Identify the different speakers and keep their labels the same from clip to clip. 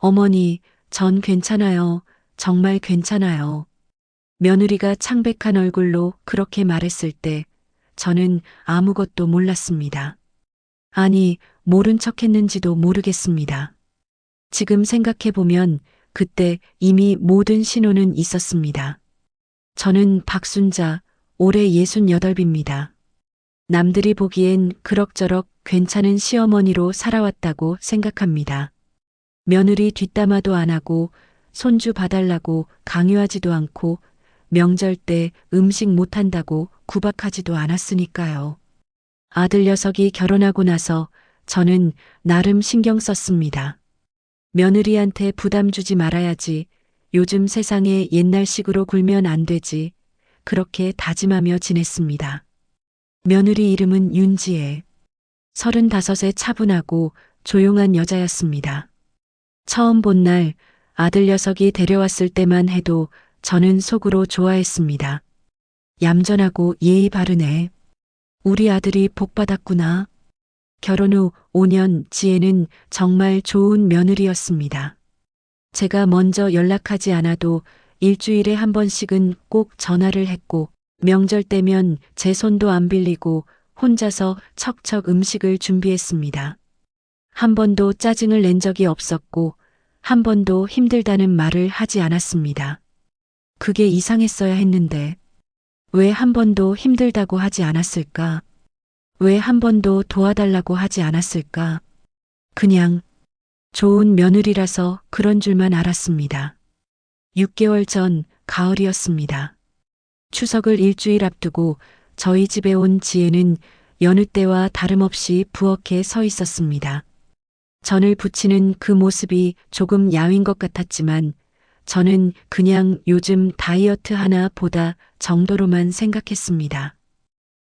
Speaker 1: 어머니, 전 괜찮아요. 정말 괜찮아요. 며느리가 창백한 얼굴로 그렇게 말했을 때 저는 아무것도 몰랐습니다. 아니, 모른 척 했는지도 모르겠습니다. 지금 생각해보면 그때 이미 모든 신호는 있었습니다. 저는 박순자, 올해 68입니다. 남들이 보기엔 그럭저럭 괜찮은 시어머니로 살아왔다고 생각합니다. 며느리 뒷담화도 안 하고 손주 봐달라고 강요하지도 않고 명절 때 음식 못한다고 구박하지도 않았으니까요. 아들 녀석이 결혼하고 나서 저는 나름 신경 썼습니다. 며느리한테 부담 주지 말아야지. 요즘 세상에 옛날식으로 굴면 안 되지. 그렇게 다짐하며 지냈습니다. 며느리 이름은 윤지혜. 35에 차분하고 조용한 여자였습니다. 처음 본 날 아들 녀석이 데려왔을 때만 해도 저는 속으로 좋아했습니다. 얌전하고 예의 바르네. 우리 아들이 복 받았구나. 결혼 후 5년 지혜는 정말 좋은 며느리였습니다. 제가 먼저 연락하지 않아도 일주일에 한 번씩은 꼭 전화를 했고 명절 때면 제 손도 안 빌리고 혼자서 척척 음식을 준비했습니다. 한 번도 짜증을 낸 적이 없었고 한 번도 힘들다는 말을 하지 않았습니다. 그게 이상했어야 했는데 왜 한 번도 힘들다고 하지 않았을까? 왜 한 번도 도와달라고 하지 않았을까? 그냥 좋은 며느리라서 그런 줄만 알았습니다. 6개월 전 가을이었습니다. 추석을 일주일 앞두고 저희 집에 온 지혜는 여느 때와 다름없이 부엌에 서 있었습니다. 전을 부치는 그 모습이 조금 야윈 것 같았지만 저는 그냥 요즘 다이어트 하나 보다 정도로만 생각했습니다.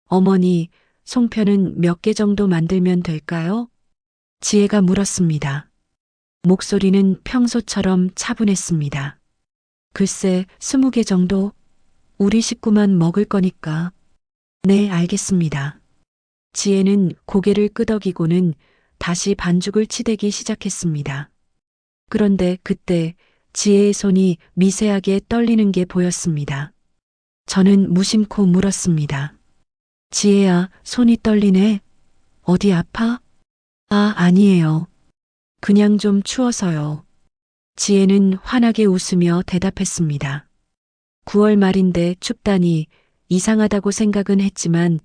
Speaker 1: 어머니, 송편은 몇 개 정도 만들면 될까요? 지혜가 물었습니다. 목소리는 평소처럼 차분했습니다. 글쎄, 20개 정도? 우리 식구만 먹을 거니까. 네, 알겠습니다. 지혜는 고개를 끄덕이고는 다시 반죽을 치대기 시작했습니다. 그런데 그때 지혜의 손이 미세하게 떨리는 게 보였습니다. 저는 무심코 물었습니다. 지혜야, 손이 떨리네. 어디 아파? 아, 아니에요. 그냥 좀 추워서요. 지혜는 환하게 웃으며 대답했습니다. 9월 말인데 춥다니 이상하다고 생각은 했지만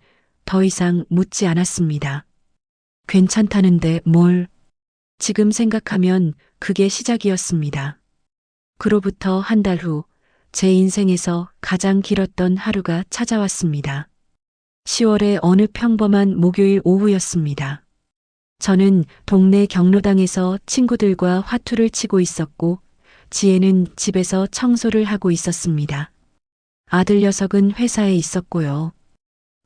Speaker 1: 더 이상 묻지 않았습니다. 괜찮다는데 뭘? 지금 생각하면 그게 시작이었습니다. 그로부터 한 달 후 제 인생에서 가장 길었던 하루가 찾아왔습니다. 10월의 어느 평범한 목요일 오후였습니다. 저는 동네 경로당에서 친구들과 화투를 치고 있었고 지혜는 집에서 청소를 하고 있었습니다. 아들 녀석은 회사에 있었고요.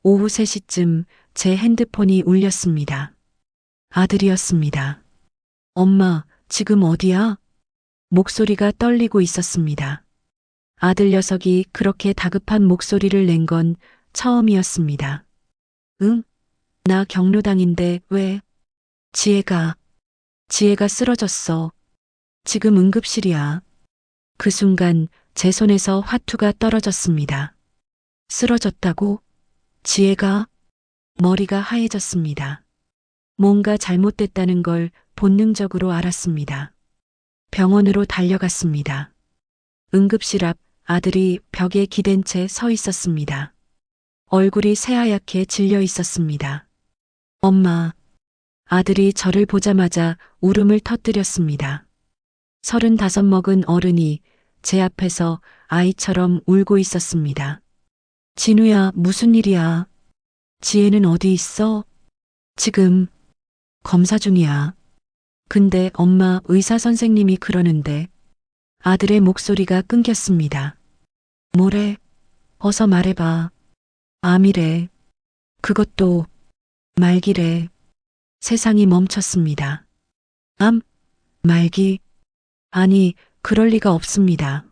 Speaker 1: 오후 3시쯤 제 핸드폰이 울렸습니다. 아들이었습니다. 엄마, 지금 어디야? 목소리가 떨리고 있었습니다. 아들 녀석이 그렇게 다급한 목소리를 낸 건 처음이었습니다. 응? 나 경로당인데 왜? 지혜가 쓰러졌어. 지금 응급실이야. 그 순간 제 손에서 화투가 떨어졌습니다. 쓰러졌다고? 지혜가? 머리가 하얘졌습니다. 뭔가 잘못됐다는 걸 본능적으로 알았습니다. 병원으로 달려갔습니다. 응급실 앞 아들이 벽에 기댄 채 서 있었습니다. 얼굴이 새하얗게 질려 있었습니다. 엄마. 아들이 저를 보자마자 울음을 터뜨렸습니다. 35 먹은 어른이 제 앞에서 아이처럼 울고 있었습니다. 진우야, 무슨 일이야? 지혜는 어디 있어? 지금 검사 중이야. 근데 엄마, 의사 선생님이 그러는데. 아들의 목소리가 끊겼습니다. 뭐래? 어서 말해봐. 암이래. 그것도 말기래. 세상이 멈췄습니다. 암? 말기? 아니, 그럴 리가 없습니다.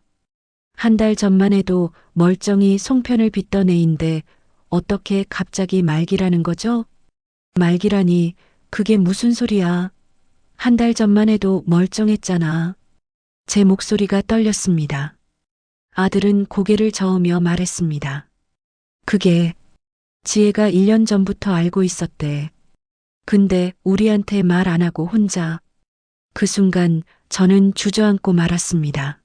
Speaker 1: 한 달 전만 해도 멀쩡히 송편을 빚던 애인데 어떻게 갑자기 말기라는 거죠? 말기라니, 그게 무슨 소리야? 한 달 전만 해도 멀쩡했잖아. 제 목소리가 떨렸습니다. 아들은 고개를 저으며 말했습니다. 그게 지혜가 1년 전부터 알고 있었대. 근데 우리한테 말 안 하고 혼자. 그 순간 저는 주저앉고 말았습니다.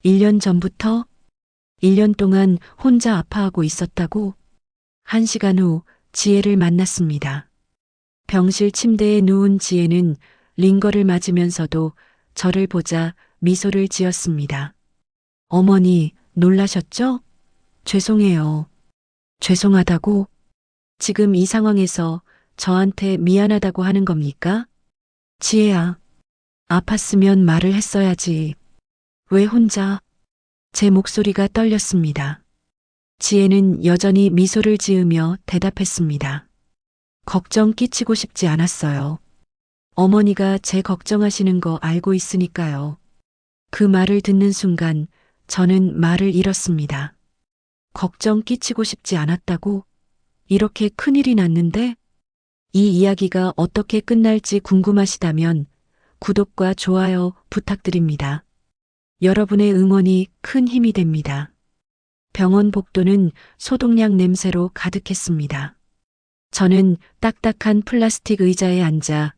Speaker 1: 1년 전부터? 1년 동안 혼자 아파하고 있었다고? 1시간 후 지혜를 만났습니다. 병실 침대에 누운 지혜는 링거를 맞으면서도 저를 보자 미소를 지었습니다. 어머니, 놀라셨죠? 죄송해요. 죄송하다고? 지금 이 상황에서 저한테 미안하다고 하는 겁니까? 지혜야, 아팠으면 말을 했어야지. 왜 혼자? 제 목소리가 떨렸습니다. 지혜는 여전히 미소를 지으며 대답했습니다. 걱정 끼치고 싶지 않았어요. 어머니가 제 걱정하시는 거 알고 있으니까요. 그 말을 듣는 순간 저는 말을 잃었습니다. 걱정 끼치고 싶지 않았다고? 이렇게 큰일이 났는데? 이 이야기가 어떻게 끝날지 궁금하시다면 구독과 좋아요 부탁드립니다. 여러분의 응원이 큰 힘이 됩니다. 병원 복도는 소독약 냄새로 가득했습니다. 저는 딱딱한 플라스틱 의자에 앉아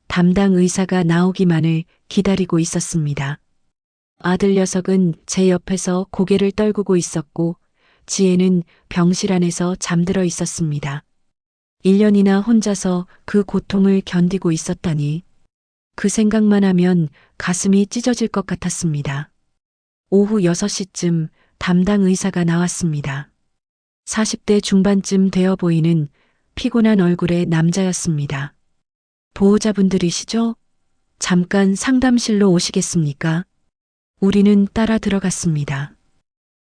Speaker 1: 담당 의사가 나오기만을 기다리고 있었습니다. 아들 녀석은 제 옆에서 고개를 떨구고 있었고 지혜는 병실 안에서 잠들어 있었습니다. 1년이나 혼자서 그 고통을 견디고 있었다니 그 생각만 하면 가슴이 찢어질 것 같았습니다. 오후 6시쯤 담당 의사가 나왔습니다. 40대 중반쯤 되어 보이는 피곤한 얼굴의 남자였습니다. 보호자분들이시죠? 잠깐 상담실로 오시겠습니까? 우리는 따라 들어갔습니다.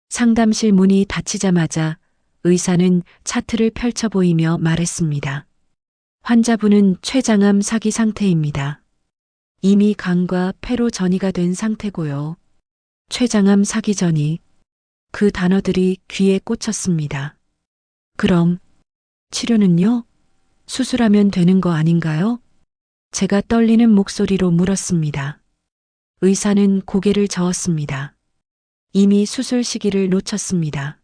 Speaker 1: 상담실 문이 닫히자마자 의사는 차트를 펼쳐 보이며 말했습니다. 환자분은 췌장암 사기 상태입니다. 이미 간과 폐로 전이가 된 상태고요. 췌장암 사기 전이 그 단어들이 귀에 꽂혔습니다. 그럼 치료는요? 수술하면 되는 거 아닌가요? 제가 떨리는 목소리로 물었습니다. 의사는 고개를 저었습니다. 이미 수술 시기를 놓쳤습니다.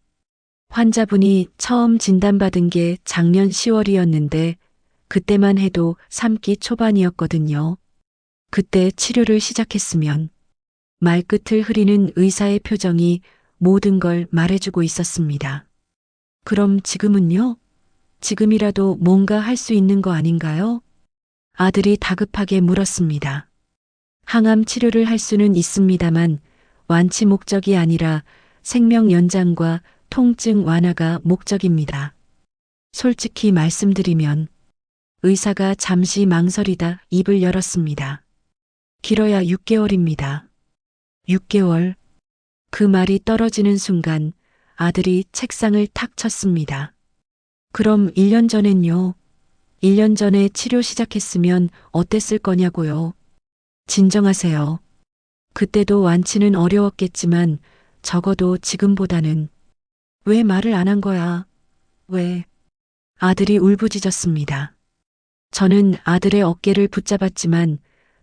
Speaker 1: 환자분이 처음 진단받은 게 작년 10월이었는데 그때만 해도 3기 초반이었거든요. 그때 치료를 시작했으면 말끝을 흐리는 의사의 표정이 모든 걸 말해주고 있었습니다. 그럼 지금은요? 지금이라도 뭔가 할 수 있는 거 아닌가요? 아들이 다급하게 물었습니다. 항암 치료를 할 수는 있습니다만 완치 목적이 아니라 생명 연장과 통증 완화가 목적입니다. 솔직히 말씀드리면 의사가 잠시 망설이다 입을 열었습니다. 길어야 6개월입니다. 6개월. 그 말이 떨어지는 순간 아들이 책상을 탁 쳤습니다. 그럼 1년 전엔요? 1년 전에 치료 시작했으면 어땠을 거냐고요? 진정하세요. 그때도 완치는 어려웠겠지만 적어도 지금보다는. 왜 말을 안 한 거야? 왜? 아들이 울부짖었습니다. 저는 아들의 어깨를 붙잡았지만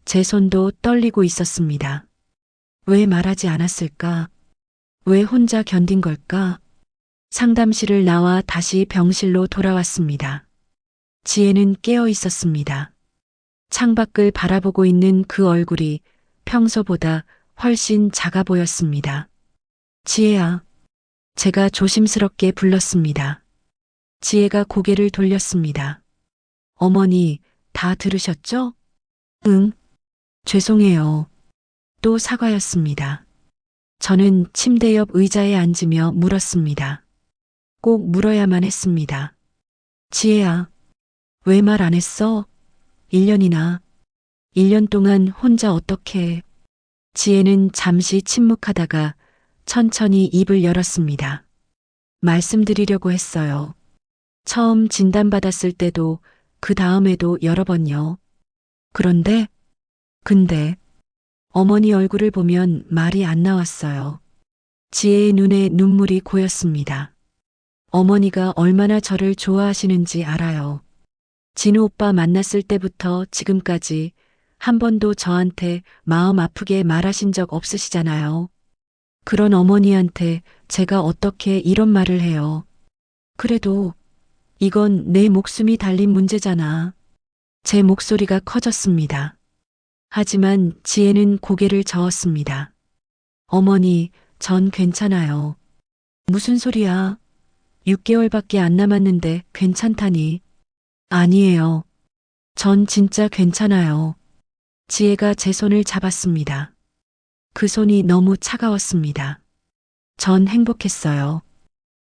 Speaker 1: 제 손도 떨리고 있었습니다. 왜 말하지 않았을까? 왜 혼자 견딘 걸까? 상담실을 나와 다시 병실로 돌아왔습니다. 지혜는 깨어 있었습니다. 창밖을 바라보고 있는 그 얼굴이 평소보다 훨씬 작아 보였습니다. 지혜야. 제가 조심스럽게 불렀습니다. 지혜가 고개를 돌렸습니다. 어머니, 다 들으셨죠? 응. 죄송해요. 또 사과였습니다. 저는 침대 옆 의자에 앉으며 물었습니다. 꼭 물어야만 했습니다. 지혜야, 왜 말 안 했어? 1년이나. 1년 동안 혼자 어떻게. 지혜는 잠시 침묵하다가 천천히 입을 열었습니다. 말씀드리려고 했어요. 처음 진단받았을 때도 그 다음에도 여러 번요. 근데 어머니 얼굴을 보면 말이 안 나왔어요. 지혜의 눈에 눈물이 고였습니다. 어머니가 얼마나 저를 좋아하시는지 알아요. 진우 오빠 만났을 때부터 지금까지 한 번도 저한테 마음 아프게 말하신 적 없으시잖아요. 그런 어머니한테 제가 어떻게 이런 말을 해요. 그래도 이건 내 목숨이 달린 문제잖아. 제 목소리가 커졌습니다. 하지만 지혜는 고개를 저었습니다. 어머니, 전 괜찮아요. 무슨 소리야? 6개월밖에 안 남았는데 괜찮다니. 아니에요. 전 진짜 괜찮아요. 지혜가 제 손을 잡았습니다. 그 손이 너무 차가웠습니다. 전 행복했어요.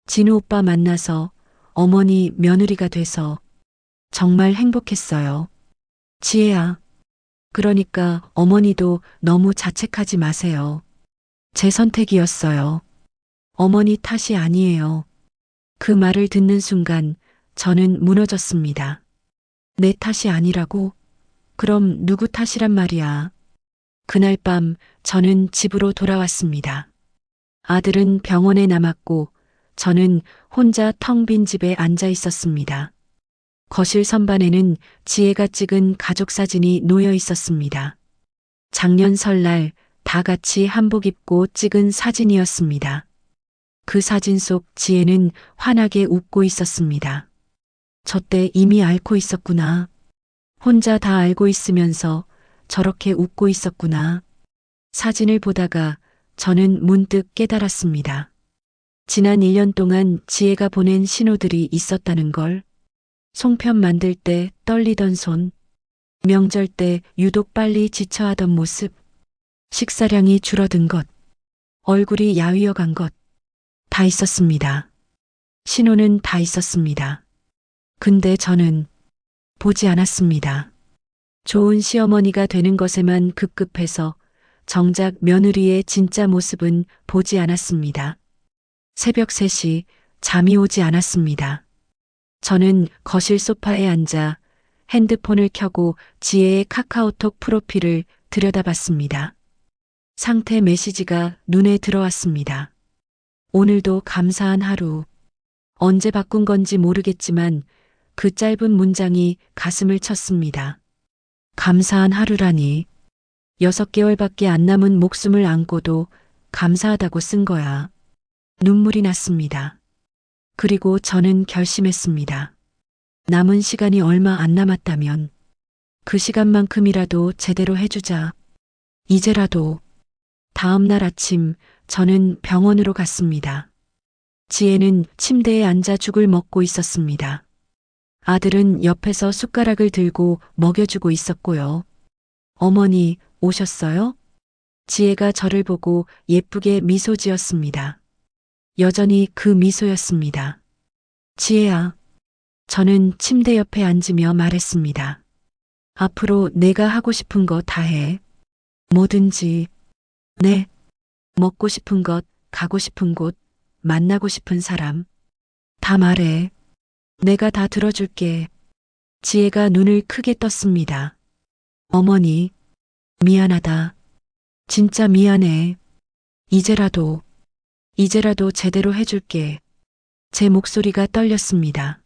Speaker 1: 진우 오빠 만나서 어머니 며느리가 돼서 정말 행복했어요. 지혜야. 그러니까 어머니도 너무 자책하지 마세요. 제 선택이었어요. 어머니 탓이 아니에요. 그 말을 듣는 순간 저는 무너졌습니다. 내 탓이 아니라고? 그럼 누구 탓이란 말이야? 그날 밤 저는 집으로 돌아왔습니다. 아들은 병원에 남았고 저는 혼자 텅 빈 집에 앉아 있었습니다. 거실 선반에는 지혜가 찍은 가족 사진이 놓여 있었습니다. 작년 설날 다 같이 한복 입고 찍은 사진이었습니다. 그 사진 속 지혜는 환하게 웃고 있었습니다. 저 때 이미 앓고 있었구나. 혼자 다 알고 있으면서 저렇게 웃고 있었구나. 사진을 보다가 저는 문득 깨달았습니다. 지난 1년 동안 지혜가 보낸 신호들이 있었다는 걸. 송편 만들 때 떨리던 손, 명절 때 유독 빨리 지쳐하던 모습, 식사량이 줄어든 것, 얼굴이 야위어 간 것, 다 있었습니다. 신호는 다 있었습니다. 근데 저는 보지 않았습니다. 좋은 시어머니가 되는 것에만 급급해서 정작 며느리의 진짜 모습은 보지 않았습니다. 새벽 3시 잠이 오지 않았습니다. 저는 거실 소파에 앉아 핸드폰을 켜고 지혜의 카카오톡 프로필을 들여다봤습니다. 상태 메시지가 눈에 들어왔습니다. 오늘도 감사한 하루. 언제 바꾼 건지 모르겠지만 그 짧은 문장이 가슴을 쳤습니다. 감사한 하루라니. 6개월밖에 안 남은 목숨을 안고도 감사하다고 쓴 거야. 눈물이 났습니다. 그리고 저는 결심했습니다. 남은 시간이 얼마 안 남았다면 그 시간만큼이라도 제대로 해주자. 이제라도. 다음 날 아침 저는 병원으로 갔습니다. 지혜는 침대에 앉아 죽을 먹고 있었습니다. 아들은 옆에서 숟가락을 들고 먹여주고 있었고요. 어머니, 오셨어요? 지혜가 저를 보고 예쁘게 미소 지었습니다. 여전히 그 미소였습니다. 지혜야. 저는 침대 옆에 앉으며 말했습니다. 앞으로 내가 하고 싶은 거 다 해. 뭐든지. 네. 먹고 싶은 것, 가고 싶은 곳, 만나고 싶은 사람. 다 말해. 내가 다 들어줄게. 지혜가 눈을 크게 떴습니다. 어머니, 미안하다. 진짜 미안해. 이제라도 제대로 해줄게. 제 목소리가 떨렸습니다.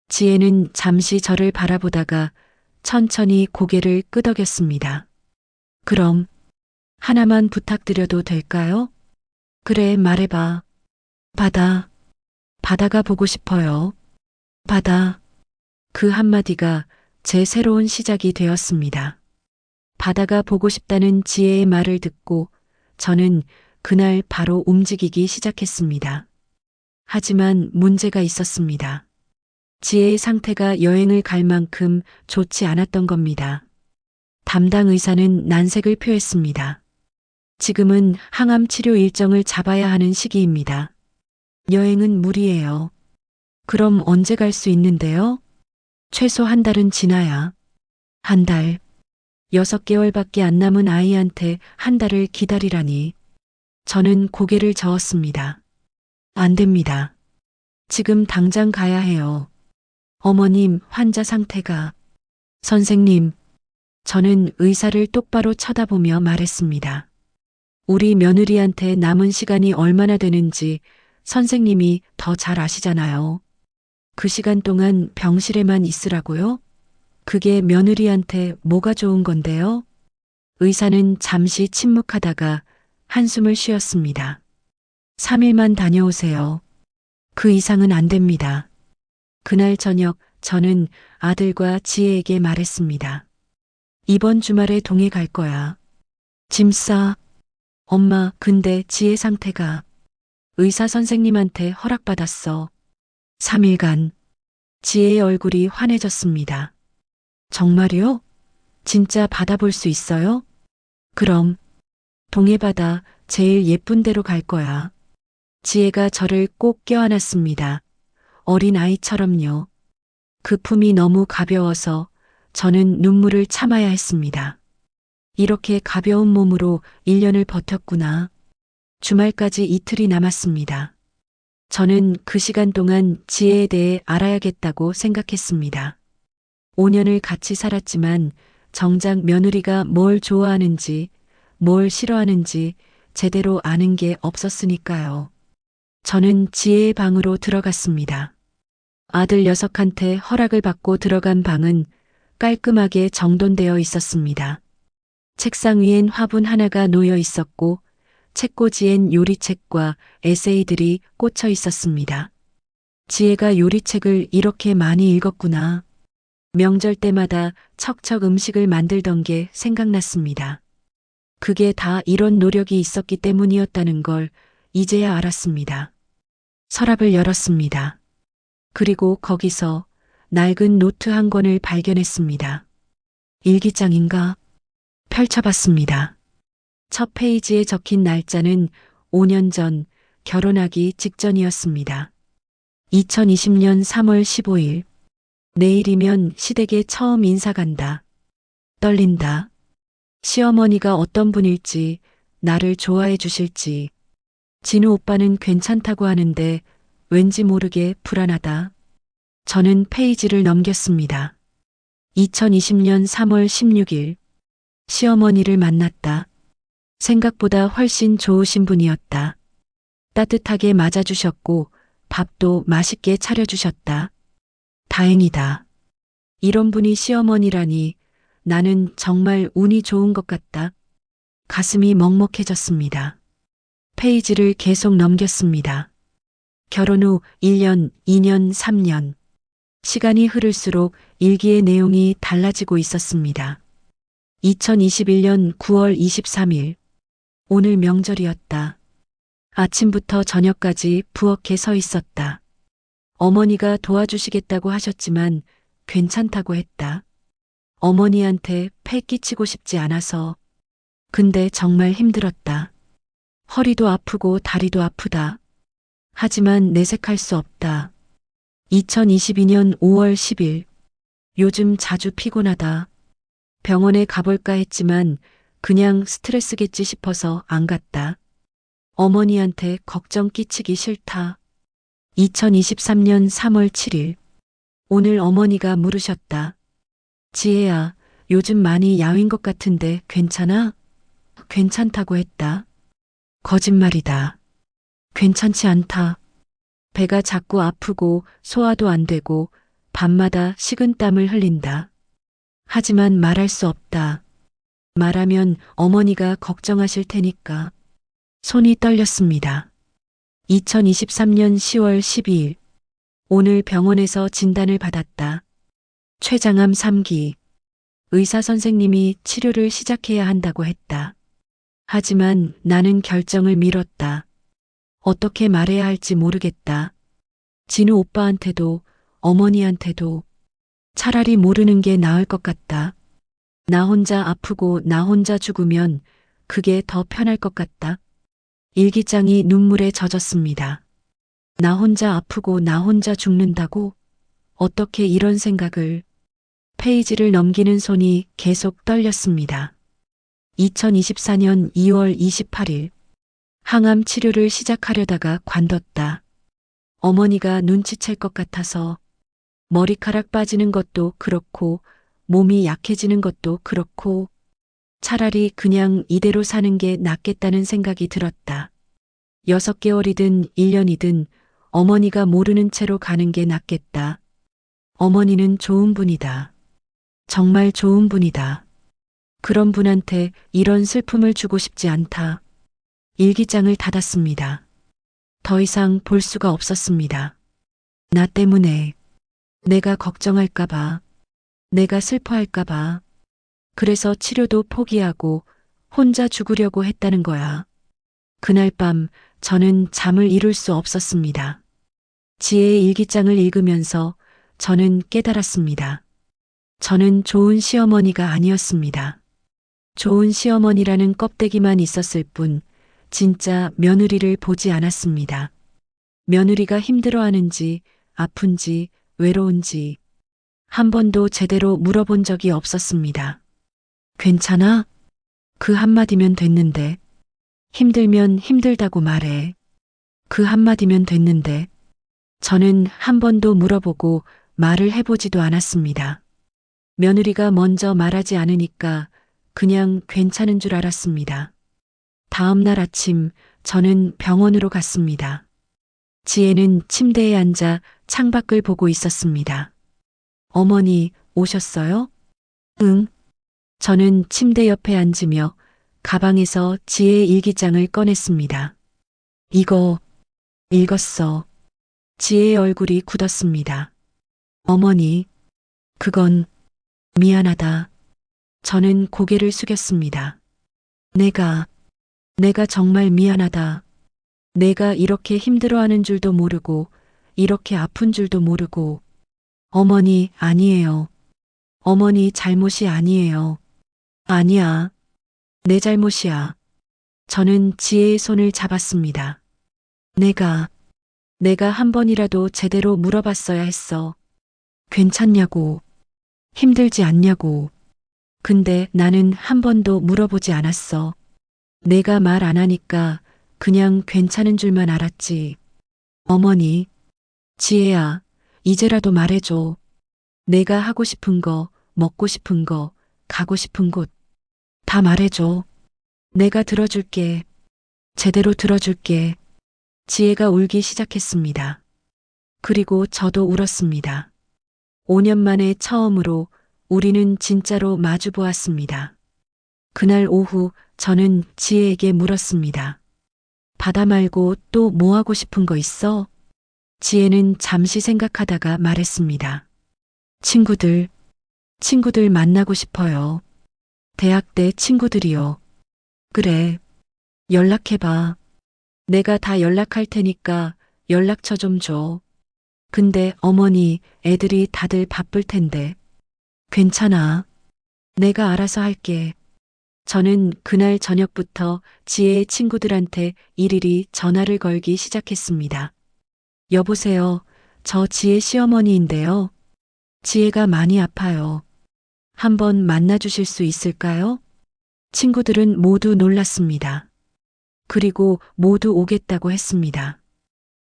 Speaker 1: 지혜는 잠시 저를 바라보다가 천천히 고개를 끄덕였습니다. 그럼 하나만 부탁드려도 될까요? 그래, 말해봐. 바다가 보고 싶어요. 바다. 그 한마디가 제 새로운 시작이 되었습니다. 바다가 보고 싶다는 지혜의 말을 듣고 저는 그날 바로 움직이기 시작했습니다. 하지만 문제가 있었습니다. 지혜의 상태가 여행을 갈 만큼 좋지 않았던 겁니다. 담당 의사는 난색을 표했습니다. 지금은 항암 치료 일정을 잡아야 하는 시기입니다. 여행은 무리예요. 그럼 언제 갈 수 있는데요? 최소 한 달은 지나야. 한 달. 6개월밖에 안 남은 아이한테 한 달을 기다리라니. 저는 고개를 저었습니다. 안 됩니다. 지금 당장 가야 해요. 어머님, 환자 상태가. 선생님. 저는 의사를 똑바로 쳐다보며 말했습니다. 우리 며느리한테 남은 시간이 얼마나 되는지 선생님이 더 잘 아시잖아요. 그 시간 동안 병실에만 있으라고요? 그게 며느리한테 뭐가 좋은 건데요? 의사는 잠시 침묵하다가 한숨을 쉬었습니다. 3일만 다녀오세요. 그 이상은 안 됩니다. 그날 저녁 저는 아들과 지혜에게 말했습니다. 이번 주말에 동해 갈 거야. 짐 싸. 엄마, 근데 지혜 상태가 의사 선생님한테 허락받았어. 3일간. 지혜의 얼굴이 환해졌습니다. 정말요? 진짜 받아볼 수 있어요? 그럼. 동해바다 제일 예쁜 데로 갈 거야. 지혜가 저를 꼭 껴안았습니다. 어린 아이처럼요. 그 품이 너무 가벼워서 저는 눈물을 참아야 했습니다. 이렇게 가벼운 몸으로 1년을 버텼구나. 주말까지 이틀이 남았습니다. 저는 그 시간 동안 지혜에 대해 알아야겠다고 생각했습니다. 5년을 같이 살았지만 정작 며느리가 뭘 좋아하는지, 뭘 싫어하는지 제대로 아는 게 없었으니까요. 저는 지혜의 방으로 들어갔습니다. 아들 녀석한테 허락을 받고 들어간 방은 깔끔하게 정돈되어 있었습니다. 책상 위엔 화분 하나가 놓여 있었고 책꽂이엔 요리책과 에세이들이 꽂혀 있었습니다. 지혜가 요리책을 이렇게 많이 읽었구나. 명절 때마다 척척 음식을 만들던 게 생각났습니다. 그게 다 이런 노력이 있었기 때문이었다는 걸 이제야 알았습니다. 서랍을 열었습니다. 그리고 거기서 낡은 노트 한 권을 발견했습니다. 일기장인가? 펼쳐봤습니다. 첫 페이지에 적힌 날짜는 5년 전 결혼하기 직전이었습니다. 2020년 3월 15일. 내일이면 시댁에 처음 인사 간다. 떨린다. 시어머니가 어떤 분일지, 나를 좋아해 주실지. 진우 오빠는 괜찮다고 하는데 왠지 모르게 불안하다. 저는 페이지를 넘겼습니다. 2020년 3월 16일. 시어머니를 만났다. 생각보다 훨씬 좋으신 분이었다. 따뜻하게 맞아주셨고 밥도 맛있게 차려주셨다. 다행이다. 이런 분이 시어머니라니 나는 정말 운이 좋은 것 같다. 가슴이 먹먹해졌습니다. 페이지를 계속 넘겼습니다. 결혼 후 1년, 2년, 3년. 시간이 흐를수록 일기의 내용이 달라지고 있었습니다. 2021년 9월 23일. 오늘 명절이었다. 아침부터 저녁까지 부엌에 서 있었다. 어머니가 도와주시겠다고 하셨지만 괜찮다고 했다. 어머니한테 패 끼치고 싶지 않아서. 근데 정말 힘들었다. 허리도 아프고 다리도 아프다. 하지만 내색할 수 없다. 2022년 5월 10일. 요즘 자주 피곤하다. 병원에 가볼까 했지만 그냥 스트레스겠지 싶어서 안 갔다. 어머니한테 걱정 끼치기 싫다. 2023년 3월 7일. 오늘 어머니가 물으셨다. 지혜야, 요즘 많이 야윈 것 같은데 괜찮아? 괜찮다고 했다. 거짓말이다. 괜찮지 않다. 배가 자꾸 아프고 소화도 안 되고 밤마다 식은땀을 흘린다. 하지만 말할 수 없다. 말하면 어머니가 걱정하실 테니까. 손이 떨렸습니다. 2023년 10월 12일. 오늘 병원에서 진단을 받았다. 췌장암 3기. 의사 선생님이 치료를 시작해야 한다고 했다. 하지만 나는 결정을 미뤘다. 어떻게 말해야 할지 모르겠다. 진우 오빠한테도 어머니한테도 차라리 모르는 게 나을 것 같다. 나 혼자 아프고 나 혼자 죽으면 그게 더 편할 것 같다. 일기장이 눈물에 젖었습니다. 나 혼자 아프고 나 혼자 죽는다고? 어떻게 이런 생각을. 페이지를 넘기는 손이 계속 떨렸습니다. 2024년 2월 28일. 항암 치료를 시작하려다가 관뒀다. 어머니가 눈치챌 것 같아서. 머리카락 빠지는 것도 그렇고 몸이 약해지는 것도 그렇고 차라리 그냥 이대로 사는 게 낫겠다는 생각이 들었다. 6개월이든 1년이든 어머니가 모르는 채로 가는 게 낫겠다. 어머니는 좋은 분이다. 정말 좋은 분이다. 그런 분한테 이런 슬픔을 주고 싶지 않다. 일기장을 닫았습니다. 더 이상 볼 수가 없었습니다. 나 때문에, 내가 걱정할까봐, 내가 슬퍼할까봐. 그래서 치료도 포기하고 혼자 죽으려고 했다는 거야. 그날 밤 저는 잠을 이룰 수 없었습니다. 지혜의 일기장을 읽으면서 저는 깨달았습니다. 저는 좋은 시어머니가 아니었습니다. 좋은 시어머니라는 껍데기만 있었을 뿐 진짜 며느리를 보지 않았습니다. 며느리가 힘들어하는지 아픈지 외로운지 한 번도 제대로 물어본 적이 없었습니다. 괜찮아? 그 한마디면 됐는데. 힘들면 힘들다고 말해. 그 한마디면 됐는데. 저는 한 번도 물어보고 말을 해보지도 않았습니다. 며느리가 먼저 말하지 않으니까 그냥 괜찮은 줄 알았습니다. 다음 날 아침 저는 병원으로 갔습니다. 지혜는 침대에 앉아 창밖을 보고 있었습니다. 어머니 오셨어요? 응. 저는 침대 옆에 앉으며 가방에서 지혜의 일기장을 꺼냈습니다. 이거 읽었어. 지혜의 얼굴이 굳었습니다. 어머니, 그건 미안하다. 저는 고개를 숙였습니다. 내가 정말 미안하다. 내가 이렇게 힘들어하는 줄도 모르고, 이렇게 아픈 줄도 모르고. 어머니, 아니에요. 어머니 잘못이 아니에요. 아니야. 내 잘못이야. 저는 지혜의 손을 잡았습니다. 내가 한 번이라도 제대로 물어봤어야 했어. 괜찮냐고. 힘들지 않냐고. 근데 나는 한 번도 물어보지 않았어. 내가 말 안 하니까 그냥 괜찮은 줄만 알았지. 어머니, 지혜야, 이제라도 말해줘. 내가 하고 싶은 거, 먹고 싶은 거, 가고 싶은 곳, 다 말해줘. 내가 들어줄게. 제대로 들어줄게. 지혜가 울기 시작했습니다. 그리고 저도 울었습니다. 5년 만에 처음으로 우리는 진짜로 마주 보았습니다. 그날 오후 저는 지혜에게 물었습니다. 바다 말고 또 뭐 하고 싶은 거 있어? 지혜는 잠시 생각하다가 말했습니다. 친구들 만나고 싶어요. 대학 때 친구들이요. 그래. 연락해봐. 내가 다 연락할 테니까 연락처 좀 줘. 근데 어머니, 애들이 다들 바쁠 텐데. 괜찮아. 내가 알아서 할게. 저는 그날 저녁부터 지혜의 친구들한테 일일이 전화를 걸기 시작했습니다. 여보세요. 저 지혜 시어머니인데요. 지혜가 많이 아파요. 한번 만나주실 수 있을까요? 친구들은 모두 놀랐습니다. 그리고 모두 오겠다고 했습니다.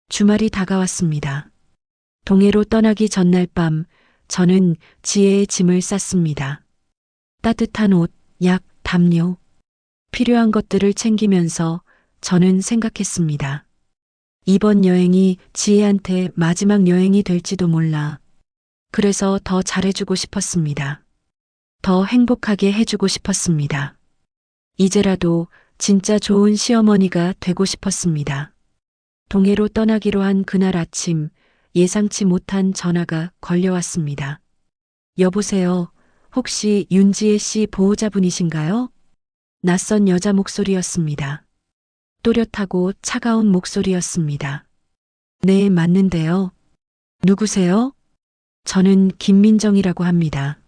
Speaker 1: 주말이 다가왔습니다. 동해로 떠나기 전날 밤 저는 지혜의 짐을 쌌습니다. 따뜻한 옷, 약, 담요, 필요한 것들을 챙기면서 저는 생각했습니다. 이번 여행이 지혜한테 마지막 여행이 될지도 몰라. 그래서 더 잘해주고 싶었습니다. 더 행복하게 해주고 싶었습니다. 이제라도 진짜 좋은 시어머니가 되고 싶었습니다. 동해로 떠나기로 한 그날 아침 예상치 못한 전화가 걸려왔습니다. 여보세요. 혹시 윤지혜 씨 보호자분이신가요? 낯선 여자 목소리였습니다. 또렷하고 차가운 목소리였습니다. 네, 맞는데요. 누구세요? 저는 김민정이라고 합니다.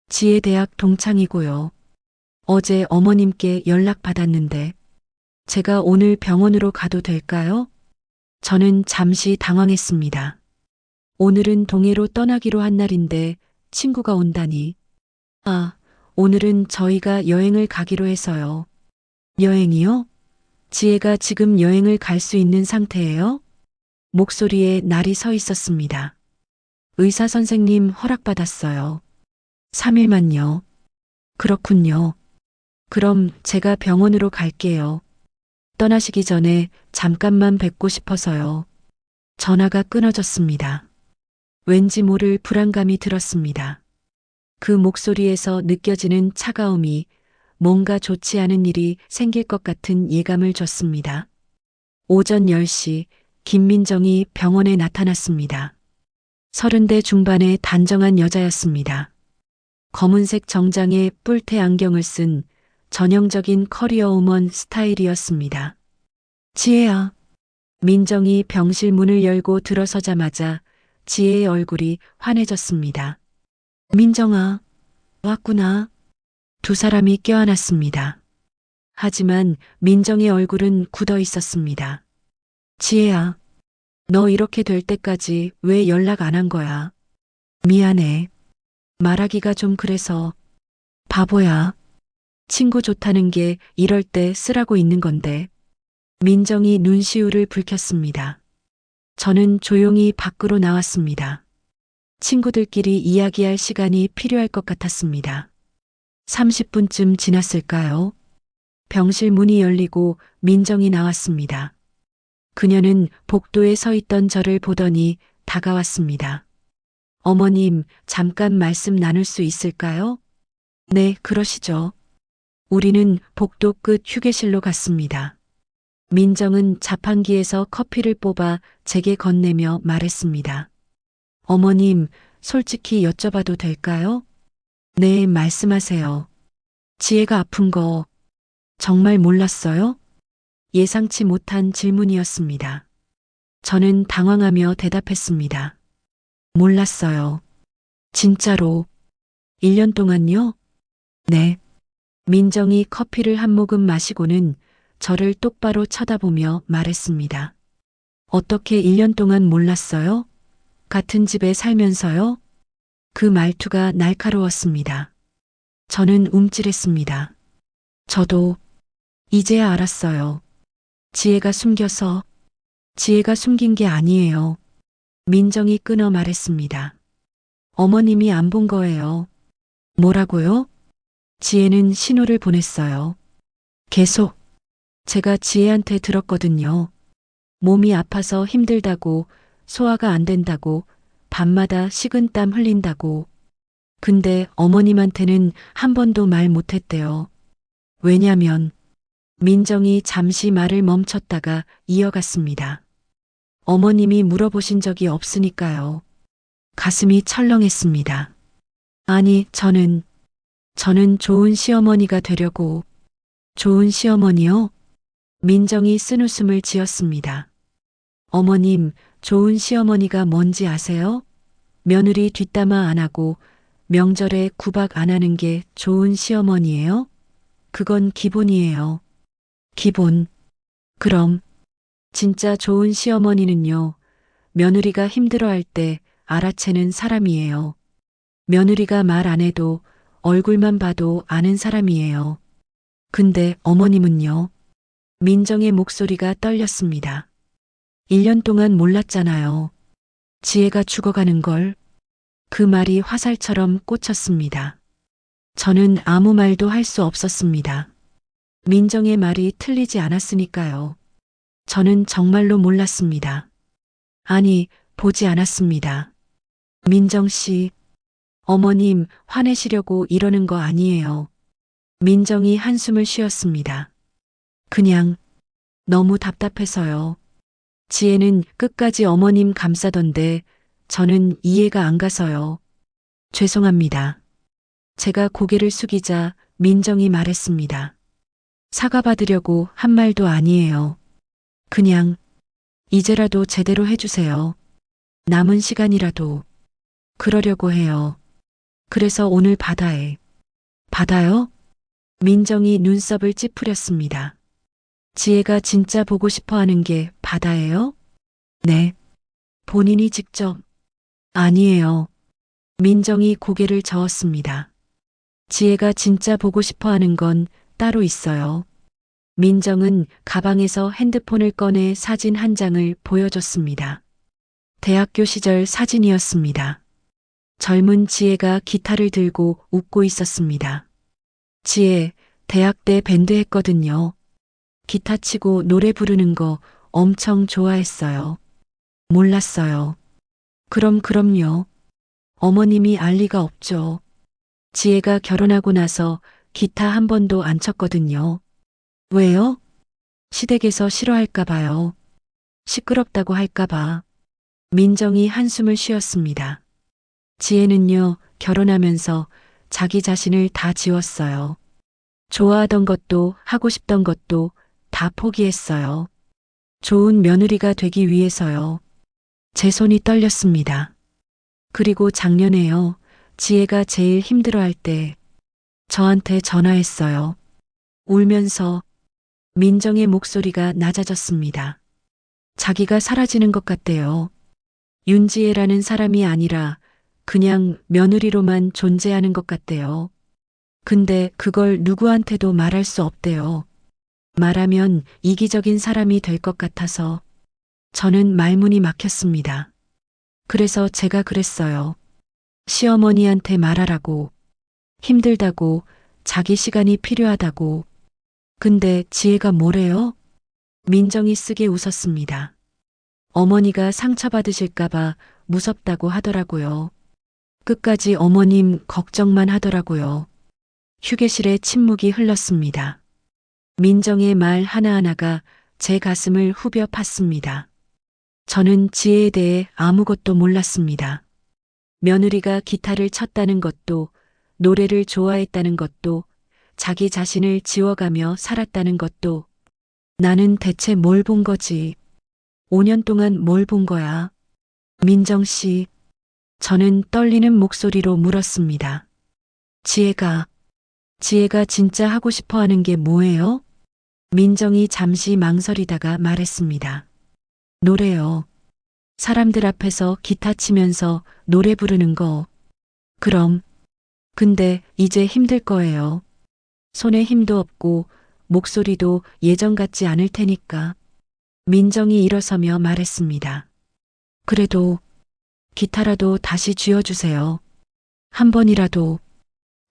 Speaker 1: 지혜 대학 동창이고요. 어제 어머님께 연락받았는데 제가 오늘 병원으로 가도 될까요? 저는 잠시 당황했습니다. 오늘은 동해로 떠나기로 한 날인데 친구가 온다니. 아, 오늘은 저희가 여행을 가기로 해서요. 여행이요? 지혜가 지금 여행을 갈 수 있는 상태예요? 목소리에 날이 서 있었습니다. 의사 선생님 허락받았어요. 3일만요. 그렇군요. 그럼 제가 병원으로 갈게요. 떠나시기 전에 잠깐만 뵙고 싶어서요. 전화가 끊어졌습니다. 왠지 모를 불안감이 들었습니다. 그 목소리에서 느껴지는 차가움이 뭔가 좋지 않은 일이 생길 것 같은 예감을 줬습니다. 오전 10시 김민정이 병원에 나타났습니다. 30대 중반의 단정한 여자였습니다. 검은색 정장에 뿔테 안경을 쓴 전형적인 커리어 우먼 스타일이었습니다. 지혜야. 민정이 병실 문을 열고 들어서자마자 지혜의 얼굴이 환해졌습니다. 민정아, 왔구나. 두 사람이 껴안았습니다. 하지만 민정의 얼굴은 굳어 있었습니다. 지혜야, 너 이렇게 될 때까지 왜 연락 안 한 거야? 미안해. 말하기가 좀 그래서. 바보야. 친구 좋다는 게 이럴 때 쓰라고 있는 건데. 민정이 눈시울을 붉혔습니다. 저는 조용히 밖으로 나왔습니다. 친구들끼리 이야기할 시간이 필요할 것 같았습니다. 30분쯤 지났을까요? 병실 문이 열리고 민정이 나왔습니다. 그녀는 복도에 서 있던 저를 보더니 다가왔습니다. 어머님, 잠깐 말씀 나눌 수 있을까요? 네, 그러시죠. 우리는 복도 끝 휴게실로 갔습니다. 민정은 자판기에서 커피를 뽑아 제게 건네며 말했습니다. 어머님, 솔직히 여쭤봐도 될까요? 네, 말씀하세요. 지혜가 아픈 거 정말 몰랐어요? 예상치 못한 질문이었습니다. 저는 당황하며 대답했습니다. 몰랐어요. 진짜로. 1년 동안요? 네. 민정이 커피를 한 모금 마시고는 저를 똑바로 쳐다보며 말했습니다. 어떻게 1년 동안 몰랐어요? 같은 집에 살면서요? 그 말투가 날카로웠습니다. 저는 움찔했습니다. 저도 이제야 알았어요. 지혜가 숨긴 게 아니에요. 민정이 끊어 말했습니다. 어머님이 안 본 거예요. 뭐라고요? 지혜는 신호를 보냈어요. 계속. 제가 지혜한테 들었거든요. 몸이 아파서 힘들다고, 소화가 안 된다고, 밤마다 식은땀 흘린다고. 근데 어머님한테는 한 번도 말 못했대요. 왜냐면 민정이 잠시 말을 멈췄다가 이어갔습니다. 어머님이 물어보신 적이 없으니까요. 가슴이 철렁했습니다. 아니, 저는 좋은 시어머니가 되려고. 좋은 시어머니요? 민정이 쓴웃음을 지었습니다. 어머님, 좋은 시어머니가 뭔지 아세요? 며느리 뒷담화 안 하고 명절에 구박 안 하는 게 좋은 시어머니예요? 그건 기본이에요. 기본. 그럼 진짜 좋은 시어머니는요, 며느리가 힘들어할 때 알아채는 사람이에요. 며느리가 말 안 해도 얼굴만 봐도 아는 사람이에요. 근데 어머님은요? 민정의 목소리가 떨렸습니다. 1년 동안 몰랐잖아요. 지혜가 죽어가는 걸. 그 말이 화살처럼 꽂혔습니다. 저는 아무 말도 할 수 없었습니다. 민정의 말이 틀리지 않았으니까요. 저는 정말로 몰랐습니다. 아니, 보지 않았습니다. 민정 씨, 어머님 화내시려고 이러는 거 아니에요. 민정이 한숨을 쉬었습니다. 그냥 너무 답답해서요. 지혜는 끝까지 어머님 감싸던데 저는 이해가 안 가서요. 죄송합니다. 제가 고개를 숙이자 민정이 말했습니다. 사과받으려고 한 말도 아니에요. 그냥 이제라도 제대로 해주세요. 남은 시간이라도 그러려고 해요. 그래서 오늘 바다에. 바다요? 민정이 눈썹을 찌푸렸습니다. 지혜가 진짜 보고 싶어 하는 게 바다예요? 네. 본인이 직접. 아니에요. 민정이 고개를 저었습니다. 지혜가 진짜 보고 싶어 하는 건 따로 있어요. 민정은 가방에서 핸드폰을 꺼내 사진 한 장을 보여줬습니다. 대학교 시절 사진이었습니다. 젊은 지혜가 기타를 들고 웃고 있었습니다. 지혜, 대학 때 밴드 했거든요. 기타 치고 노래 부르는 거 엄청 좋아했어요. 몰랐어요. 그럼요. 어머님이 알 리가 없죠. 지혜가 결혼하고 나서 기타 한 번도 안 쳤거든요. 왜요? 시댁에서 싫어할까 봐요. 시끄럽다고 할까 봐. 민정이 한숨을 쉬었습니다. 지혜는요, 결혼하면서 자기 자신을 다 지웠어요. 좋아하던 것도 하고 싶던 것도 다 포기했어요. 좋은 며느리가 되기 위해서요. 제 손이 떨렸습니다. 그리고 작년에요. 지혜가 제일 힘들어할 때 저한테 전화했어요. 울면서 민정의 목소리가 낮아졌습니다. 자기가 사라지는 것 같대요. 윤지혜라는 사람이 아니라 그냥 며느리로만 존재하는 것 같대요. 근데 그걸 누구한테도 말할 수 없대요. 말하면 이기적인 사람이 될 것 같아서 저는 말문이 막혔습니다. 그래서 제가 그랬어요. 시어머니한테 말하라고. 힘들다고, 자기 시간이 필요하다고. 근데 지혜가 뭐래요? 민정이 쓰게 웃었습니다. 어머니가 상처받으실까봐 무섭다고 하더라고요. 끝까지 어머님 걱정만 하더라고요. 휴게실에 침묵이 흘렀습니다. 민정의 말 하나하나가 제 가슴을 후벼 팠습니다. 저는 지혜에 대해 아무것도 몰랐습니다. 며느리가 기타를 쳤다는 것도, 노래를 좋아했다는 것도, 자기 자신을 지워가며 살았다는 것도, 나는 대체 뭘 본 거지? 5년 동안 뭘 본 거야? 민정 씨, 저는 떨리는 목소리로 물었습니다. 지혜가 진짜 하고 싶어 하는 게 뭐예요? 민정이 잠시 망설이다가 말했습니다. 노래요. 사람들 앞에서 기타 치면서 노래 부르는 거. 그럼. 근데 이제 힘들 거예요. 손에 힘도 없고 목소리도 예전 같지 않을 테니까. 민정이 일어서며 말했습니다. 그래도 기타라도 다시 쥐어주세요. 한 번이라도.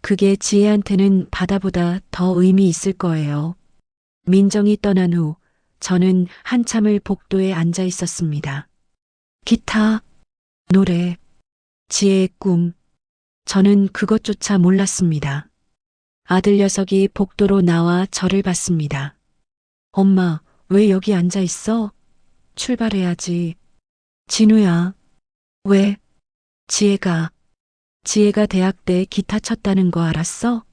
Speaker 1: 그게 지혜한테는 바다보다 더 의미 있을 거예요. 민정이 떠난 후 저는 한참을 복도에 앉아 있었습니다. 기타, 노래, 지혜의 꿈. 저는 그것조차 몰랐습니다. 아들 녀석이 복도로 나와 저를 봤습니다. 엄마, 왜 여기 앉아 있어? 출발해야지. 진우야. 왜? 지혜가 대학 때 기타 쳤다는 거 알았어?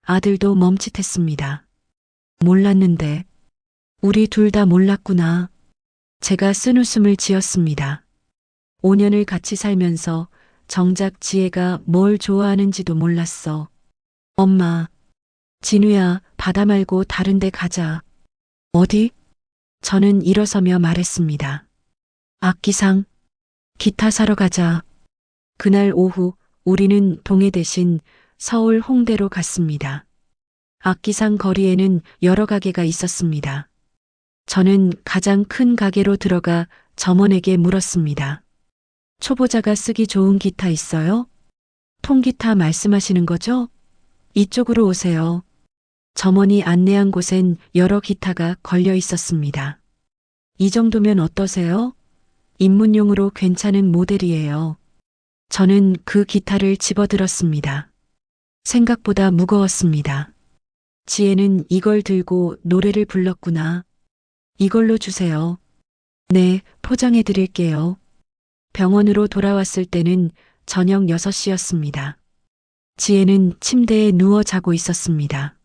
Speaker 1: 아들도 멈칫했습니다. 몰랐는데. 우리 둘 다 몰랐구나. 제가 쓴웃음을 지었습니다. 5년을 같이 살면서 정작 지혜가 뭘 좋아하는지도 몰랐어. 엄마, 진우야, 바다 말고 다른 데 가자. 어디? 저는 일어서며 말했습니다. 악기상, 기타 사러 가자. 그날 오후 우리는 동해 대신 서울 홍대로 갔습니다. 악기상 거리에는 여러 가게가 있었습니다. 저는 가장 큰 가게로 들어가 점원에게 물었습니다. 초보자가 쓰기 좋은 기타 있어요? 통기타 말씀하시는 거죠? 이쪽으로 오세요. 점원이 안내한 곳엔 여러 기타가 걸려 있었습니다. 이 정도면 어떠세요? 입문용으로 괜찮은 모델이에요. 저는 그 기타를 집어들었습니다. 생각보다 무거웠습니다. 지혜는 이걸 들고 노래를 불렀구나. 이걸로 주세요. 네, 포장해 드릴게요. 병원으로 돌아왔을 때는 저녁 6시였습니다. 지혜는 침대에 누워 자고 있었습니다.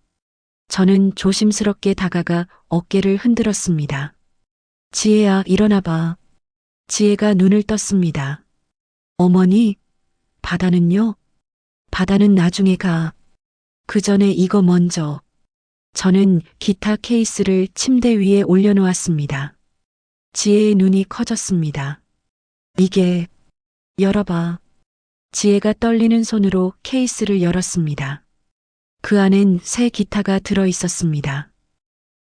Speaker 1: 저는 조심스럽게 다가가 어깨를 흔들었습니다. 지혜야, 일어나 봐. 지혜가 눈을 떴습니다. 어머니, 바다는요? 바다는 나중에 가. 그 전에 이거 먼저. 저는 기타 케이스를 침대 위에 올려놓았습니다. 지혜의 눈이 커졌습니다. 이게, 열어봐. 지혜가 떨리는 손으로 케이스를 열었습니다. 그 안엔 새 기타가 들어 있었습니다.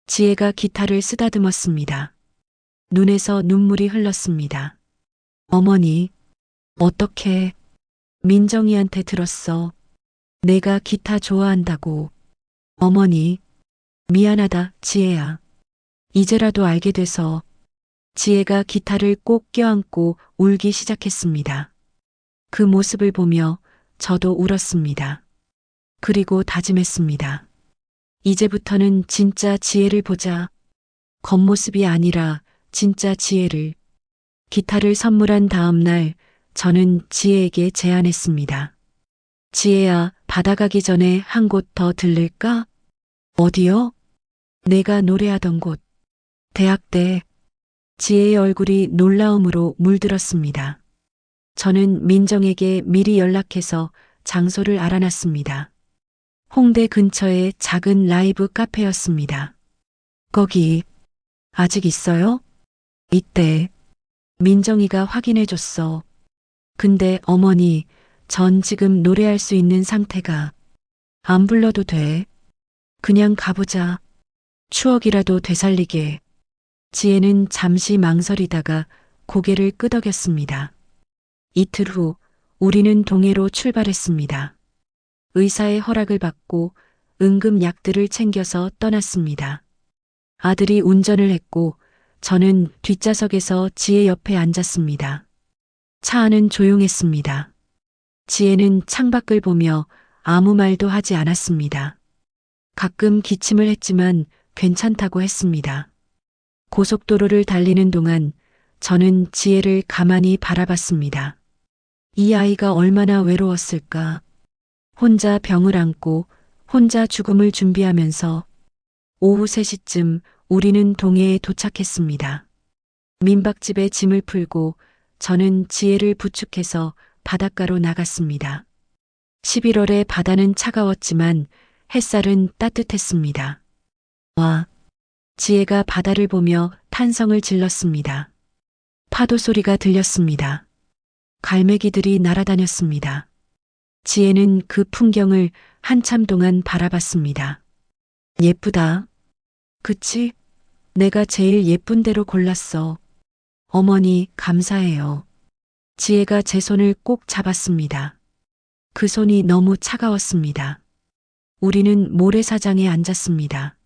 Speaker 1: 지혜가 기타를 쓰다듬었습니다. 눈에서 눈물이 흘렀습니다. 어머니, 어떻게 민정이한테 들었어. 내가 기타 좋아한다고. 어머니, 미안하다, 지혜야. 이제라도 알게 돼서. 지혜가 기타를 꼭 껴안고 울기 시작했습니다. 그 모습을 보며 저도 울었습니다. 그리고 다짐했습니다. 이제부터는 진짜 지혜를 보자. 겉모습이 아니라 진짜 지혜를. 기타를 선물한 다음 날 저는 지혜에게 제안했습니다. 지혜야, 바다 가기 전에 한 곳 더 들를까? 어디요? 내가 노래하던 곳. 대학 때. 지혜의 얼굴이 놀라움으로 물들었습니다. 저는 민정에게 미리 연락해서 장소를 알아놨습니다. 홍대 근처의 작은 라이브 카페였습니다. 거기 아직 있어요? 이때 민정이가 확인해줬어. 근데 어머니, 전 지금 노래할 수 있는 상태가. 안 불러도 돼. 그냥 가보자. 추억이라도 되살리게. 지혜는 잠시 망설이다가 고개를 끄덕였습니다. 이틀 후 우리는 동해로 출발했습니다. 의사의 허락을 받고 응급 약들을 챙겨서 떠났습니다. 아들이 운전을 했고 저는 뒷좌석에서 지혜 옆에 앉았습니다. 차 안은 조용했습니다. 지혜는 창밖을 보며 아무 말도 하지 않았습니다. 가끔 기침을 했지만 괜찮다고 했습니다. 고속도로를 달리는 동안 저는 지혜를 가만히 바라봤습니다. 이 아이가 얼마나 외로웠을까. 혼자 병을 안고 혼자 죽음을 준비하면서. 오후 3시쯤 우리는 동해에 도착했습니다. 민박집에 짐을 풀고 저는 지혜를 부축해서 바닷가로 나갔습니다. 11월의 바다는 차가웠지만 햇살은 따뜻했습니다. 와, 지혜가 바다를 보며 탄성을 질렀습니다. 파도 소리가 들렸습니다. 갈매기들이 날아다녔습니다. 지혜는 그 풍경을 한참 동안 바라봤습니다. 예쁘다. 그치? 내가 제일 예쁜 대로 골랐어. 어머니, 감사해요. 지혜가 제 손을 꼭 잡았습니다. 그 손이 너무 차가웠습니다. 우리는 모래사장에 앉았습니다.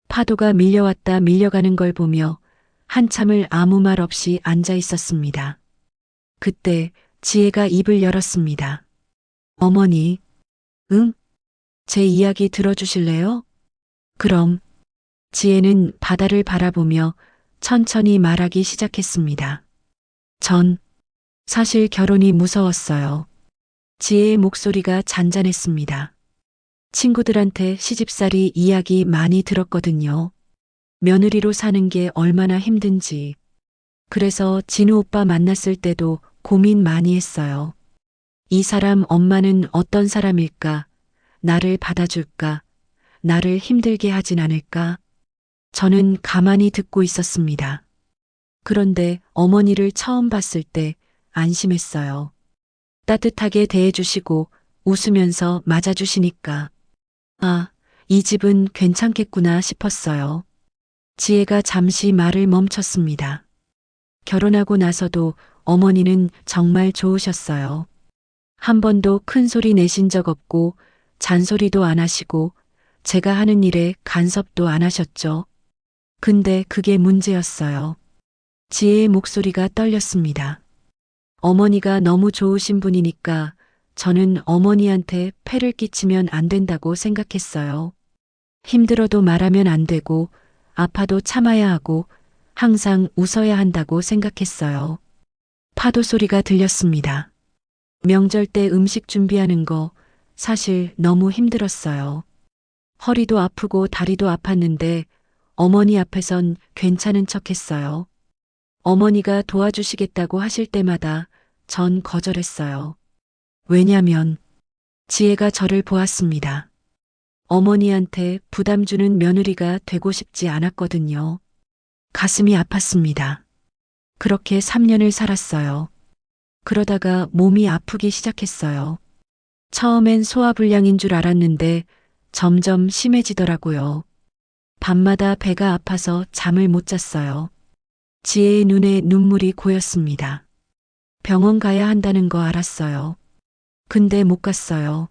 Speaker 1: 파도가 밀려왔다 밀려가는 걸 보며 한참을 아무 말 없이 앉아 있었습니다. 그때 지혜가 입을 열었습니다. 어머니, 응? 제 이야기 들어주실래요? 그럼. 지혜는 바다를 바라보며 천천히 말하기 시작했습니다. 전 사실 결혼이 무서웠어요. 지혜의 목소리가 잔잔했습니다. 친구들한테 시집살이 이야기 많이 들었거든요. 며느리로 사는 게 얼마나 힘든지. 그래서 진우 오빠 만났을 때도 고민 많이 했어요. 이 사람 엄마는 어떤 사람일까? 나를 받아줄까? 나를 힘들게 하진 않을까? 저는 가만히 듣고 있었습니다. 그런데 어머니를 처음 봤을 때 안심했어요. 따뜻하게 대해주시고 웃으면서 맞아주시니까. 아, 이 집은 괜찮겠구나 싶었어요. 지혜가 잠시 말을 멈췄습니다. 결혼하고 나서도 어머니는 정말 좋으셨어요. 한 번도 큰 소리 내신 적 없고 잔소리도 안 하시고 제가 하는 일에 간섭도 안 하셨죠. 근데 그게 문제였어요. 지혜의 목소리가 떨렸습니다. 어머니가 너무 좋으신 분이니까 저는 어머니한테 폐를 끼치면 안 된다고 생각했어요. 힘들어도 말하면 안 되고 아파도 참아야 하고 항상 웃어야 한다고 생각했어요. 파도 소리가 들렸습니다. 명절 때 음식 준비하는 거 사실 너무 힘들었어요. 허리도 아프고 다리도 아팠는데 어머니 앞에선 괜찮은 척 했어요. 어머니가 도와주시겠다고 하실 때마다 전 거절했어요. 왜냐면 지혜가 저를 보았습니다. 어머니한테 부담 주는 며느리가 되고 싶지 않았거든요. 가슴이 아팠습니다. 그렇게 3년을 살았어요. 그러다가 몸이 아프기 시작했어요. 처음엔 소화불량인 줄 알았는데 점점 심해지더라고요. 밤마다 배가 아파서 잠을 못 잤어요. 지혜의 눈에 눈물이 고였습니다. 병원 가야 한다는 거 알았어요. 근데 못 갔어요.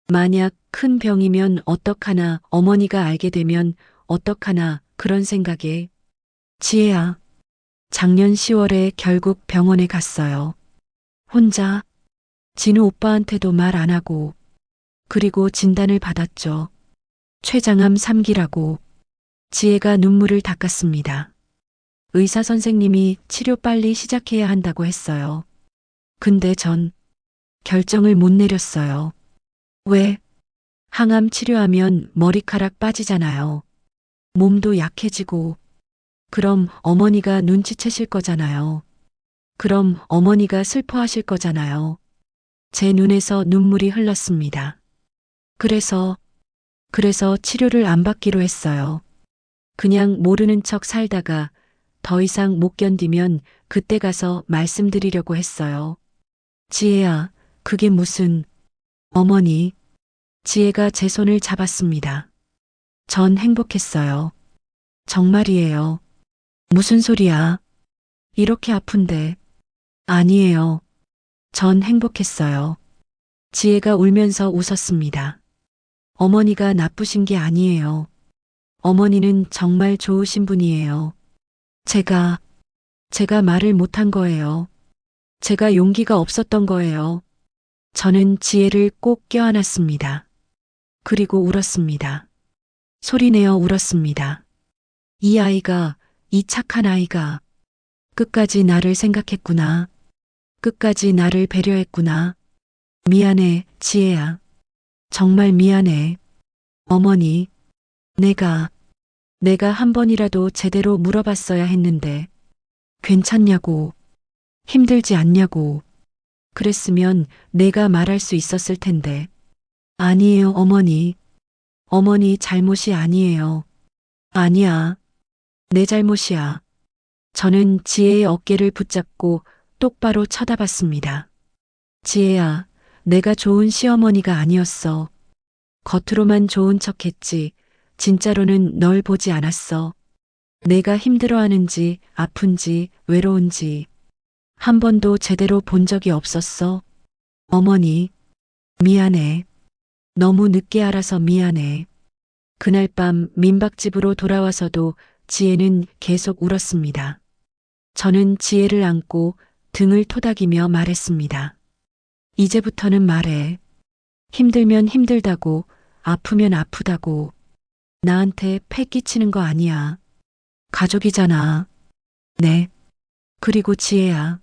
Speaker 1: 만약 큰 병이면 어떡하나, 어머니가 알게 되면 어떡하나 그런 생각에. 지혜야, 작년 10월에 결국 병원에 갔어요. 혼자. 진우 오빠한테도 말 안 하고. 그리고 진단을 받았죠. 췌장암 3기라고. 지혜가 눈물을 닦았습니다. 의사 선생님이 치료 빨리 시작해야 한다고 했어요. 근데 전 결정을 못 내렸어요. 왜? 항암 치료하면 머리카락 빠지잖아요. 몸도 약해지고. 그럼 어머니가 눈치채실 거잖아요. 그럼 어머니가 슬퍼하실 거잖아요. 제 눈에서 눈물이 흘렀습니다. 그래서 치료를 안 받기로 했어요. 그냥 모르는 척 살다가 더 이상 못 견디면 그때 가서 말씀드리려고 했어요. 지혜야, 그게 무슨... 어머니. 지혜가 제 손을 잡았습니다. 전 행복했어요. 정말이에요. 무슨 소리야? 이렇게 아픈데. 아니에요. 전 행복했어요. 지혜가 울면서 웃었습니다. 어머니가 나쁘신 게 아니에요. 어머니는 정말 좋으신 분이에요. 제가 말을 못한 거예요. 제가 용기가 없었던 거예요. 저는 지혜를 꼭 껴안았습니다. 그리고 울었습니다. 소리내어 울었습니다. 이 착한 아이가 끝까지 나를 생각했구나. 끝까지 나를 배려했구나. 미안해, 지혜야. 정말 미안해. 어머니, 내가 한 번이라도 제대로 물어봤어야 했는데, 괜찮냐고, 힘들지 않냐고, 그랬으면 내가 말할 수 있었을 텐데. 아니에요, 어머니. 어머니 잘못이 아니에요. 아니야. 내 잘못이야. 저는 지혜의 어깨를 붙잡고 똑바로 쳐다봤습니다. 지혜야, 내가 좋은 시어머니가 아니었어. 겉으로만 좋은 척했지, 진짜로는 널 보지 않았어. 내가 힘들어하는지, 아픈지, 외로운지 한 번도 제대로 본 적이 없었어. 어머니, 미안해. 너무 늦게 알아서 미안해. 그날 밤 민박집으로 돌아와서도 지혜는 계속 울었습니다. 저는 지혜를 안고 등을 토닥이며 말했습니다. 이제부터는 말해. 힘들면 힘들다고, 아프면 아프다고. 나한테 패 끼치는 거 아니야. 가족이잖아. 네. 그리고 지혜야.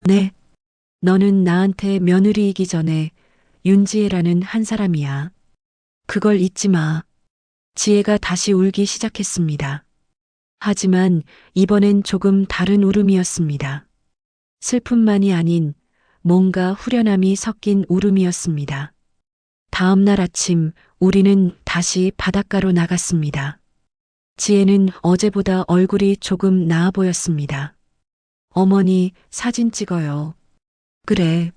Speaker 1: 네. 너는 나한테 며느리이기 전에 윤지혜라는 한 사람이야. 그걸 잊지 마. 지혜가 다시 울기 시작했습니다. 하지만 이번엔 조금 다른 울음이었습니다. 슬픔만이 아닌 뭔가 후련함이 섞인 울음이었습니다. 다음 날 아침 우리는 다시 바닷가로 나갔습니다. 지혜는 어제보다 얼굴이 조금 나아 보였습니다. 어머니, 사진 찍어요. 그래.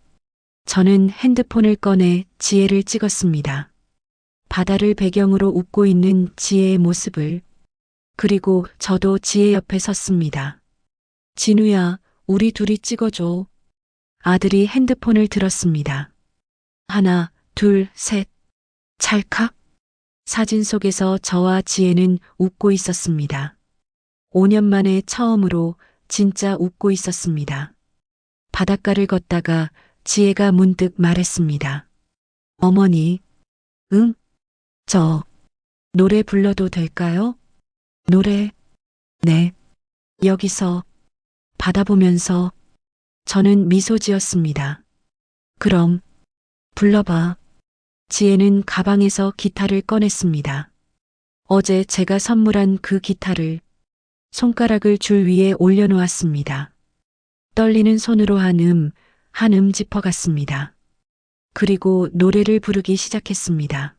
Speaker 1: 저는 핸드폰을 꺼내 지혜를 찍었습니다. 바다를 배경으로 웃고 있는 지혜의 모습을. 그리고 저도 지혜 옆에 섰습니다. 진우야, 우리 둘이 찍어줘. 아들이 핸드폰을 들었습니다. 하나, 둘, 셋. 찰칵. 사진 속에서 저와 지혜는 웃고 있었습니다. 5년 만에 처음으로 진짜 웃고 있었습니다. 바닷가를 걷다가 지혜가 문득 말했습니다. 어머니, 응? 저 노래 불러도 될까요? 노래? 네. 여기서 바다 보면서. 저는 미소 지었습니다. 그럼 불러봐. 지혜는 가방에서 기타를 꺼냈습니다. 어제 제가 선물한 그 기타를 손가락을 줄 위에 올려놓았습니다. 떨리는 손으로 한 음 짚어갔습니다. 그리고 노래를 부르기 시작했습니다.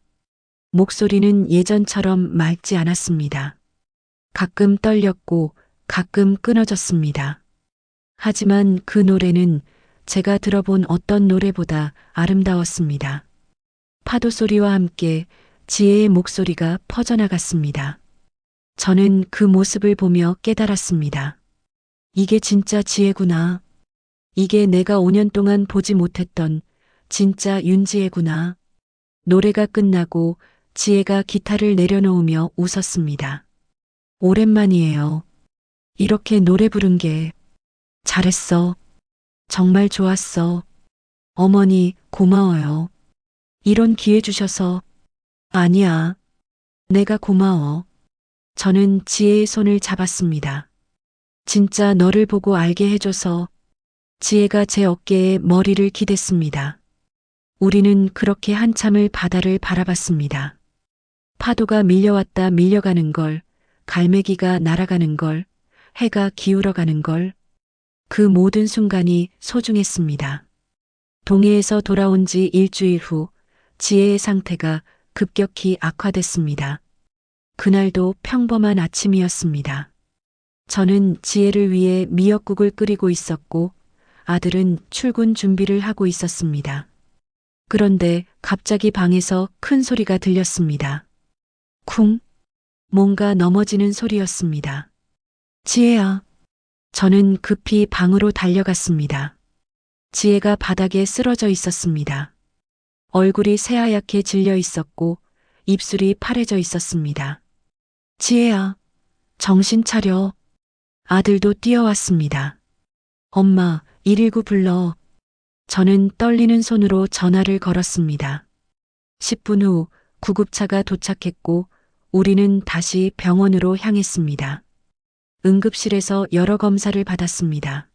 Speaker 1: 목소리는 예전처럼 맑지 않았습니다. 가끔 떨렸고 가끔 끊어졌습니다. 하지만 그 노래는 제가 들어본 어떤 노래보다 아름다웠습니다. 파도 소리와 함께 지혜의 목소리가 퍼져나갔습니다. 저는 그 모습을 보며 깨달았습니다. 이게 진짜 지혜구나. 이게 내가 5년 동안 보지 못했던 진짜 윤지혜구나. 노래가 끝나고 지혜가 기타를 내려놓으며 웃었습니다. 오랜만이에요. 이렇게 노래 부른 게. 잘했어. 정말 좋았어. 어머니, 고마워요. 이런 기회 주셔서. 아니야. 내가 고마워. 저는 지혜의 손을 잡았습니다. 진짜 너를 보고 알게 해줘서. 지혜가 제 어깨에 머리를 기댔습니다. 우리는 그렇게 한참을 바다를 바라봤습니다. 파도가 밀려왔다 밀려가는 걸, 갈매기가 날아가는 걸, 해가 기울어가는 걸, 그 모든 순간이 소중했습니다. 동해에서 돌아온 지 일주일 후 지혜의 상태가 급격히 악화됐습니다. 그날도 평범한 아침이었습니다. 저는 지혜를 위해 미역국을 끓이고 있었고 아들은 출근 준비를 하고 있었습니다. 그런데 갑자기 방에서 큰 소리가 들렸습니다. 쿵! 뭔가 넘어지는 소리였습니다. 지혜야. 저는 급히 방으로 달려갔습니다. 지혜가 바닥에 쓰러져 있었습니다. 얼굴이 새하얗게 질려 있었고 입술이 파래져 있었습니다. 지혜야, 정신 차려. 아들도 뛰어왔습니다. 엄마, 119 불러. 저는 떨리는 손으로 전화를 걸었습니다. 10분 후 구급차가 도착했고 우리는 다시 병원으로 향했습니다. 응급실에서 여러 검사를 받았습니다.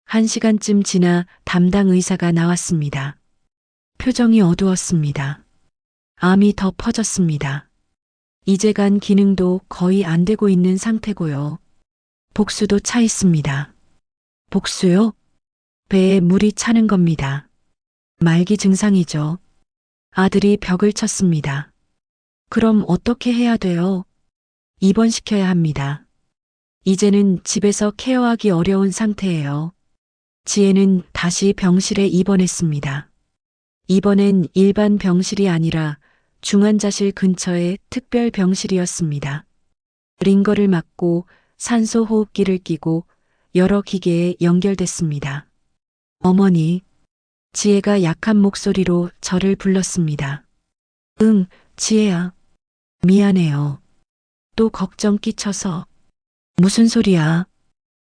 Speaker 1: 1시간쯤 지나 담당 의사가 나왔습니다. 표정이 어두웠습니다. 암이 더 퍼졌습니다. 이제 간 기능도 거의 안 되고 있는 상태고요. 복수도 차 있습니다. 복수요? 배에 물이 차는 겁니다. 말기 증상이죠. 아들이 벽을 쳤습니다. 그럼 어떻게 해야 돼요? 입원시켜야 합니다. 이제는 집에서 케어하기 어려운 상태예요. 지혜는 다시 병실에 입원했습니다. 이번엔 일반 병실이 아니라 중환자실 근처의 특별 병실이었습니다. 링거를 맞고 산소 호흡기를 끼고 여러 기계에 연결됐습니다. 어머니, 지혜가 약한 목소리로 저를 불렀습니다. 응, 지혜야. 미안해요. 또 걱정 끼쳐서. 무슨 소리야?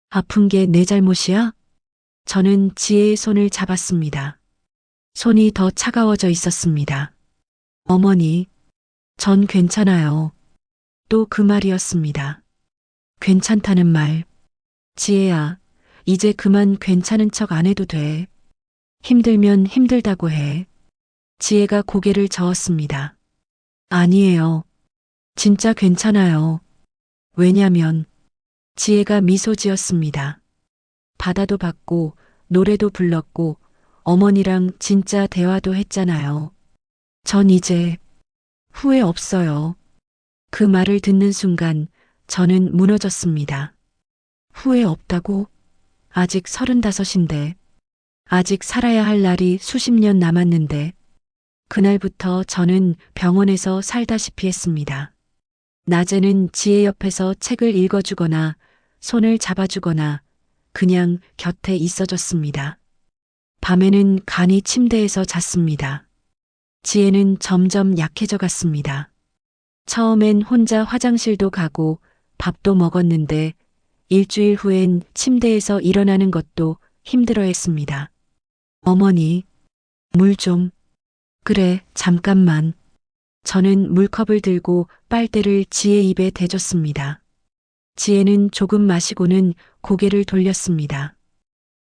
Speaker 1: 아픈 게 내 잘못이야? 저는 지혜의 손을 잡았습니다. 손이 더 차가워져 있었습니다. 어머니, 전 괜찮아요. 또 그 말이었습니다. 괜찮다는 말. 지혜야, 이제 그만 괜찮은 척 안 해도 돼. 힘들면 힘들다고 해. 지혜가 고개를 저었습니다. 아니에요. 진짜 괜찮아요. 왜냐면 지혜가 미소 지었습니다. 바다도 봤고 노래도 불렀고 어머니랑 진짜 대화도 했잖아요. 전 이제 후회 없어요. 그 말을 듣는 순간 저는 무너졌습니다. 후회 없다고? 아직 35인데, 아직 살아야 할 날이 수십 년 남았는데, 그날부터 저는 병원에서 살다시피 했습니다. 낮에는 지혜 옆에서 책을 읽어주거나 손을 잡아주거나 그냥 곁에 있어줬습니다. 밤에는 간이 침대에서 잤습니다. 지혜는 점점 약해져 갔습니다. 처음엔 혼자 화장실도 가고 밥도 먹었는데 일주일 후엔 침대에서 일어나는 것도 힘들어했습니다. 어머니, 물 좀. 그래, 잠깐만. 저는 물컵을 들고 빨대를 지혜 입에 대줬습니다. 지혜는 조금 마시고는 고개를 돌렸습니다.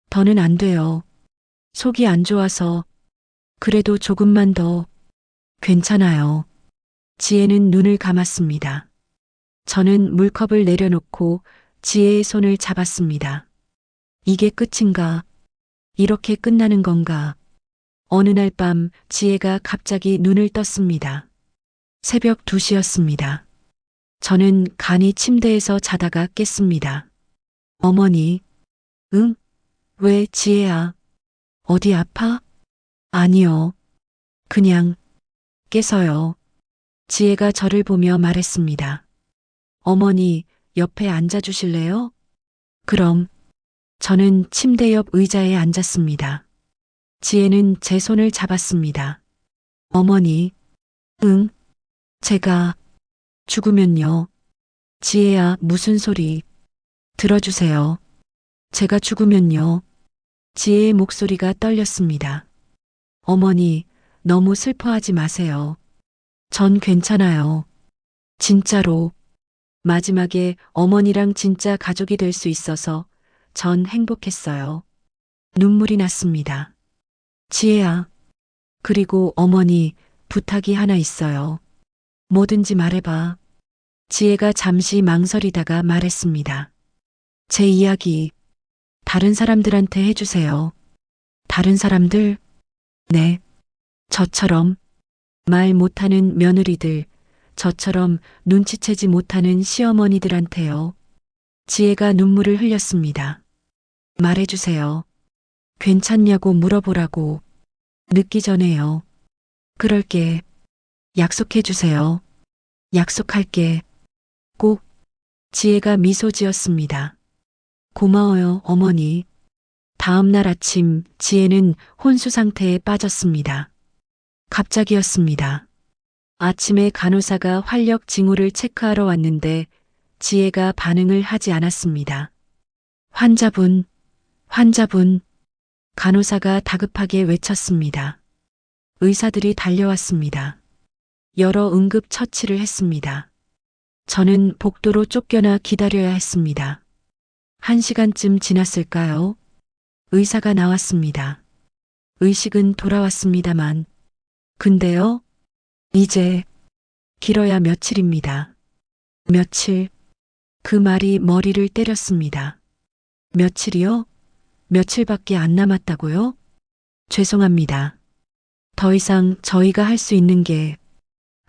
Speaker 1: 더는 안 돼요. 속이 안 좋아서. 그래도 조금만 더. 괜찮아요. 지혜는 눈을 감았습니다. 저는 물컵을 내려놓고 지혜의 손을 잡았습니다. 이게 끝인가? 이렇게 끝나는 건가? 어느 날 밤 지혜가 갑자기 눈을 떴습니다. 새벽 2시였습니다. 저는 간이 침대에서 자다가 깼습니다. 어머니, 응? 왜 지혜야? 어디 아파? 아니요. 그냥 깨서요. 지혜가 저를 보며 말했습니다. 어머니, 옆에 앉아주실래요? 그럼. 저는 침대 옆 의자에 앉았습니다. 지혜는 제 손을 잡았습니다. 어머니, 응? 제가 죽으면요. 지혜야, 무슨 소리. 들어주세요. 제가 죽으면요. 지혜의 목소리가 떨렸습니다. 어머니, 너무 슬퍼하지 마세요. 전 괜찮아요. 진짜로. 마지막에 어머니랑 진짜 가족이 될 수 있어서 전 행복했어요. 눈물이 났습니다. 지혜야. 그리고 어머니, 부탁이 하나 있어요. 뭐든지 말해봐. 지혜가 잠시 망설이다가 말했습니다. 제 이야기, 다른 사람들한테 해주세요. 다른 사람들? 네. 저처럼 말 못하는 며느리들, 저처럼 눈치채지 못하는 시어머니들한테요. 지혜가 눈물을 흘렸습니다. 말해주세요. 괜찮냐고 물어보라고. 늦기 전에요. 그럴게. 약속해주세요. 약속할게. 꼭. 지혜가 미소 지었습니다. 고마워요, 어머니. 다음 날 아침 지혜는 혼수 상태에 빠졌습니다. 갑자기였습니다. 아침에 간호사가 활력 징후를 체크하러 왔는데 지혜가 반응을 하지 않았습니다. 환자분, 환자분. 간호사가 다급하게 외쳤습니다. 의사들이 달려왔습니다. 여러 응급 처치를 했습니다. 저는 복도로 쫓겨나 기다려야 했습니다. 1시간쯤 지났을까요? 의사가 나왔습니다. 의식은 돌아왔습니다만. 근데요? 이제 길어야 며칠입니다. 며칠. 그 말이 머리를 때렸습니다. 며칠이요? 며칠밖에 안 남았다고요? 죄송합니다. 더 이상 저희가 할 수 있는 게.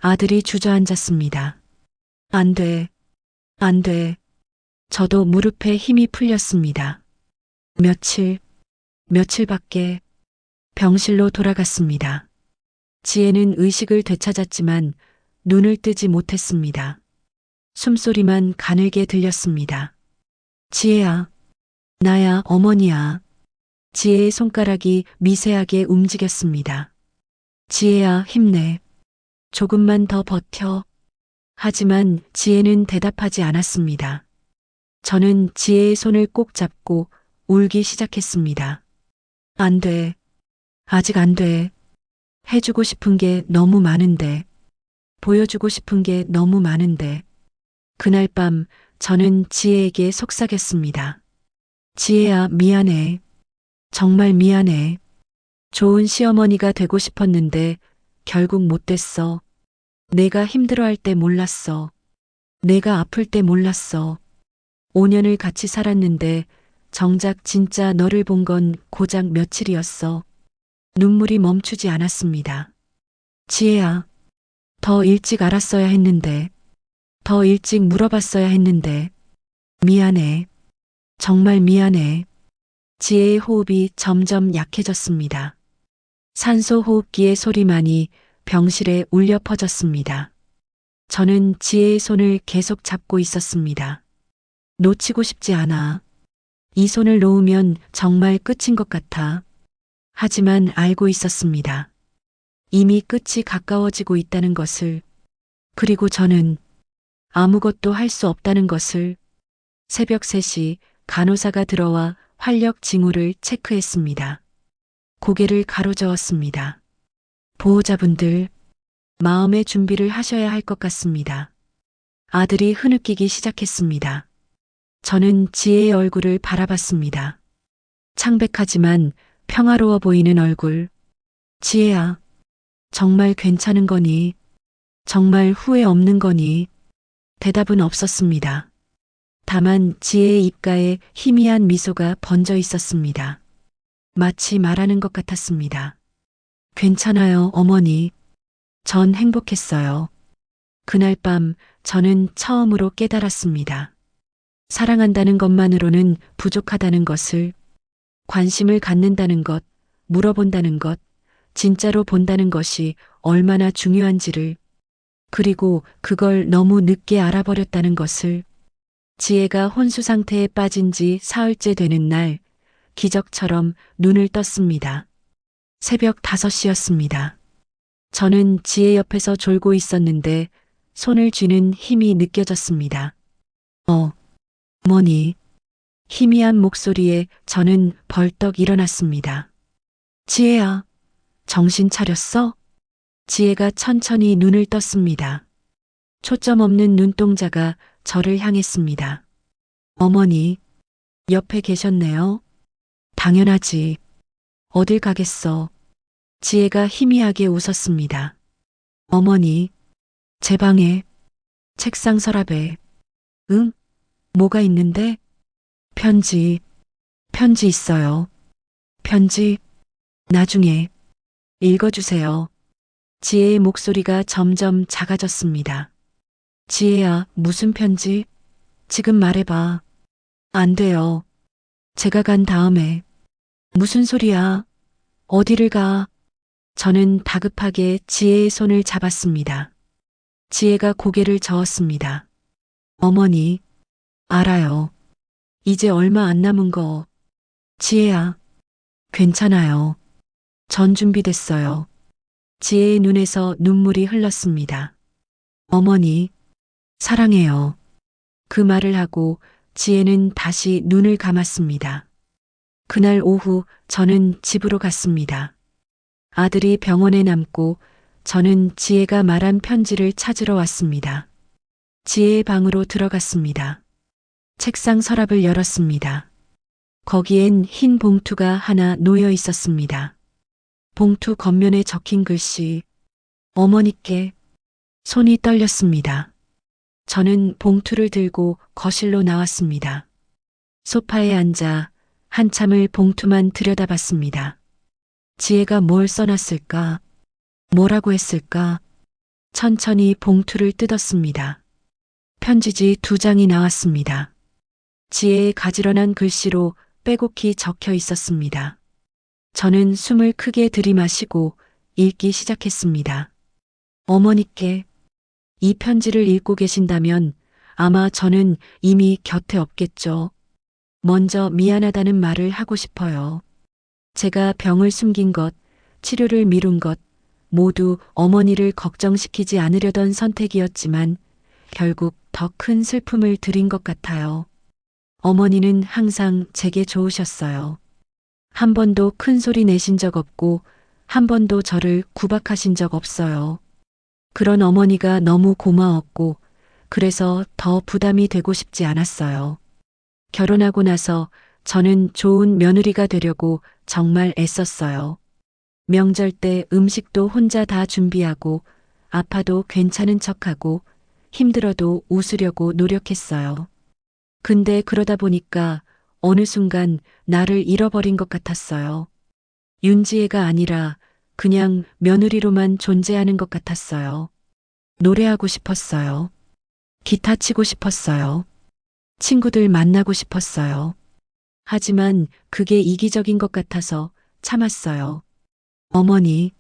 Speaker 1: 아들이 주저앉았습니다. 안 돼. 안 돼. 저도 무릎에 힘이 풀렸습니다. 며칠밖에. 병실로 돌아갔습니다. 지혜는 의식을 되찾았지만 눈을 뜨지 못했습니다. 숨소리만 가늘게 들렸습니다. 지혜야. 나야, 어머니야. 지혜의 손가락이 미세하게 움직였습니다. 지혜야, 힘내. 조금만 더 버텨. 하지만 지혜는 대답하지 않았습니다. 저는 지혜의 손을 꼭 잡고 울기 시작했습니다. 안 돼. 아직 안 돼. 해주고 싶은 게 너무 많은데. 보여주고 싶은 게 너무 많은데. 그날 밤 저는 지혜에게 속삭였습니다. 지혜야, 미안해. 정말 미안해. 좋은 시어머니가 되고 싶었는데 결국 못 됐어. 내가 힘들어할 때 몰랐어. 내가 아플 때 몰랐어. 5년을 같이 살았는데 정작 진짜 너를 본 건 고작 며칠이었어. 눈물이 멈추지 않았습니다. 지혜야, 더 일찍 알았어야 했는데, 더 일찍 물어봤어야 했는데, 미안해. 정말 미안해. 지혜의 호흡이 점점 약해졌습니다. 산소 호흡기의 소리만이 병실에 울려 퍼졌습니다. 저는 지혜의 손을 계속 잡고 있었습니다. 놓치고 싶지 않아. 이 손을 놓으면 정말 끝인 것 같아. 하지만 알고 있었습니다. 이미 끝이 가까워지고 있다는 것을. 그리고 저는 아무것도 할 수 없다는 것을. 새벽 3시 간호사가 들어와 활력 징후를 체크했습니다. 고개를 가로저었습니다. 보호자분들, 마음의 준비를 하셔야 할 것 같습니다. 아들이 흐느끼기 시작했습니다. 저는 지혜의 얼굴을 바라봤습니다. 창백하지만 평화로워 보이는 얼굴. 지혜야, 정말 괜찮은 거니? 정말 후회 없는 거니? 대답은 없었습니다. 다만 지혜의 입가에 희미한 미소가 번져 있었습니다. 마치 말하는 것 같았습니다. 괜찮아요, 어머니. 전 행복했어요. 그날 밤 저는 처음으로 깨달았습니다. 사랑한다는 것만으로는 부족하다는 것을. 관심을 갖는다는 것, 물어본다는 것, 진짜로 본다는 것이 얼마나 중요한지를. 그리고 그걸 너무 늦게 알아버렸다는 것을. 지혜가 혼수 상태에 빠진 지 사흘째 되는 날, 기적처럼 눈을 떴습니다. 새벽 5시였습니다. 저는 지혜 옆에서 졸고 있었는데 손을 쥐는 힘이 느껴졌습니다. 어머니. 희미한 목소리에 저는 벌떡 일어났습니다. 지혜야, 정신 차렸어? 지혜가 천천히 눈을 떴습니다. 초점 없는 눈동자가 저를 향했습니다. 어머니, 옆에 계셨네요. 당연하지. 어딜 가겠어. 지혜가 희미하게 웃었습니다. 어머니, 제 방에, 책상 서랍에. 응? 뭐가 있는데? 편지 있어요. 편지, 나중에 읽어주세요. 지혜의 목소리가 점점 작아졌습니다. 지혜야, 무슨 편지? 지금 말해봐. 안 돼요. 제가 간 다음에. 무슨 소리야? 어디를 가? 저는 다급하게 지혜의 손을 잡았습니다. 지혜가 고개를 저었습니다. 어머니, 알아요. 이제 얼마 안 남은 거. 지혜야, 괜찮아요. 전 준비됐어요. 지혜의 눈에서 눈물이 흘렀습니다. 어머니, 사랑해요. 그 말을 하고 지혜는 다시 눈을 감았습니다. 그날 오후 저는 집으로 갔습니다. 아들이 병원에 남고 저는 지혜가 말한 편지를 찾으러 왔습니다. 지혜의 방으로 들어갔습니다. 책상 서랍을 열었습니다. 거기엔 흰 봉투가 하나 놓여 있었습니다. 봉투 겉면에 적힌 글씨, 어머니께. 손이 떨렸습니다. 저는 봉투를 들고 거실로 나왔습니다. 소파에 앉아 한참을 봉투만 들여다봤습니다. 지혜가 뭘 써놨을까? 뭐라고 했을까? 천천히 봉투를 뜯었습니다. 편지지 2장이 나왔습니다. 지혜의 가지런한 글씨로 빼곡히 적혀 있었습니다. 저는 숨을 크게 들이마시고 읽기 시작했습니다. 어머니께. 이 편지를 읽고 계신다면 아마 저는 이미 곁에 없겠죠. 먼저 미안하다는 말을 하고 싶어요. 제가 병을 숨긴 것, 치료를 미룬 것, 모두 어머니를 걱정시키지 않으려던 선택이었지만 결국 더 큰 슬픔을 드린 것 같아요. 어머니는 항상 제게 좋으셨어요. 한 번도 큰 소리 내신 적 없고 한 번도 저를 구박하신 적 없어요. 그런 어머니가 너무 고마웠고 그래서 더 부담이 되고 싶지 않았어요. 결혼하고 나서 저는 좋은 며느리가 되려고 정말 애썼어요. 명절 때 음식도 혼자 다 준비하고 아파도 괜찮은 척하고 힘들어도 웃으려고 노력했어요. 근데 그러다 보니까 어느 순간 나를 잃어버린 것 같았어요. 윤지혜가 아니라 그냥 며느리로만 존재하는 것 같았어요. 노래하고 싶었어요. 기타 치고 싶었어요. 친구들 만나고 싶었어요. 하지만 그게 이기적인 것 같아서 참았어요. 어머니,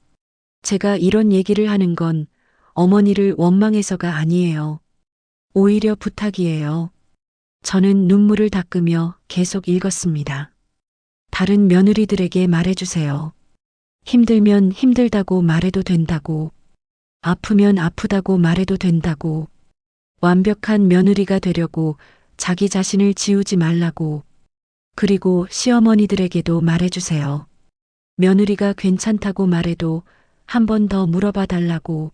Speaker 1: 제가 이런 얘기를 하는 건 어머니를 원망해서가 아니에요. 오히려 부탁이에요. 저는 눈물을 닦으며 계속 읽었습니다. 다른 며느리들에게 말해주세요. 힘들면 힘들다고 말해도 된다고. 아프면 아프다고 말해도 된다고. 완벽한 며느리가 되려고 자기 자신을 지우지 말라고. 그리고 시어머니들에게도 말해주세요. 며느리가 괜찮다고 말해도 한 번 더 물어봐 달라고.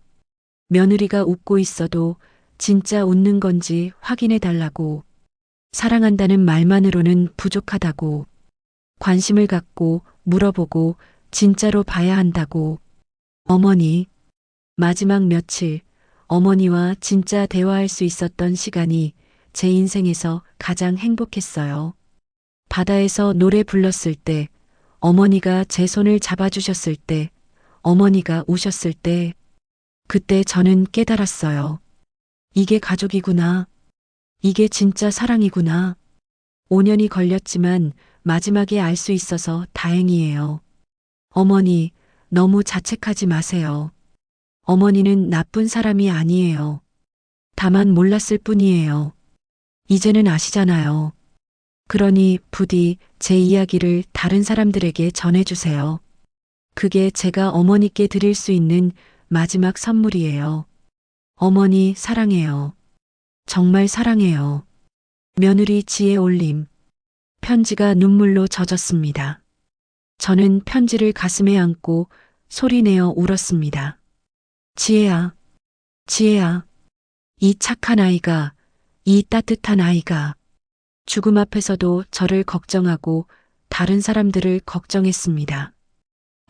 Speaker 1: 며느리가 웃고 있어도 진짜 웃는 건지 확인해 달라고. 사랑한다는 말만으로는 부족하다고. 관심을 갖고 물어보고 진짜로 봐야 한다고. 어머니, 마지막 며칠 어머니와 진짜 대화할 수 있었던 시간이 제 인생에서 가장 행복했어요. 바다에서 노래 불렀을 때, 어머니가 제 손을 잡아주셨을 때, 어머니가 우셨을 때, 그때 저는 깨달았어요. 이게 가족이구나. 이게 진짜 사랑이구나. 5년이 걸렸지만 마지막에 알 수 있어서 다행이에요. 어머니, 너무 자책하지 마세요. 어머니는 나쁜 사람이 아니에요. 다만 몰랐을 뿐이에요. 이제는 아시잖아요. 그러니 부디 제 이야기를 다른 사람들에게 전해주세요. 그게 제가 어머니께 드릴 수 있는 마지막 선물이에요. 어머니 사랑해요. 정말 사랑해요. 며느리 지혜 올림. 편지가 눈물로 젖었습니다. 저는 편지를 가슴에 안고 소리내어 울었습니다. 지혜야, 지혜야. 이 착한 아이가, 이 따뜻한 아이가 죽음 앞에서도 저를 걱정하고 다른 사람들을 걱정했습니다.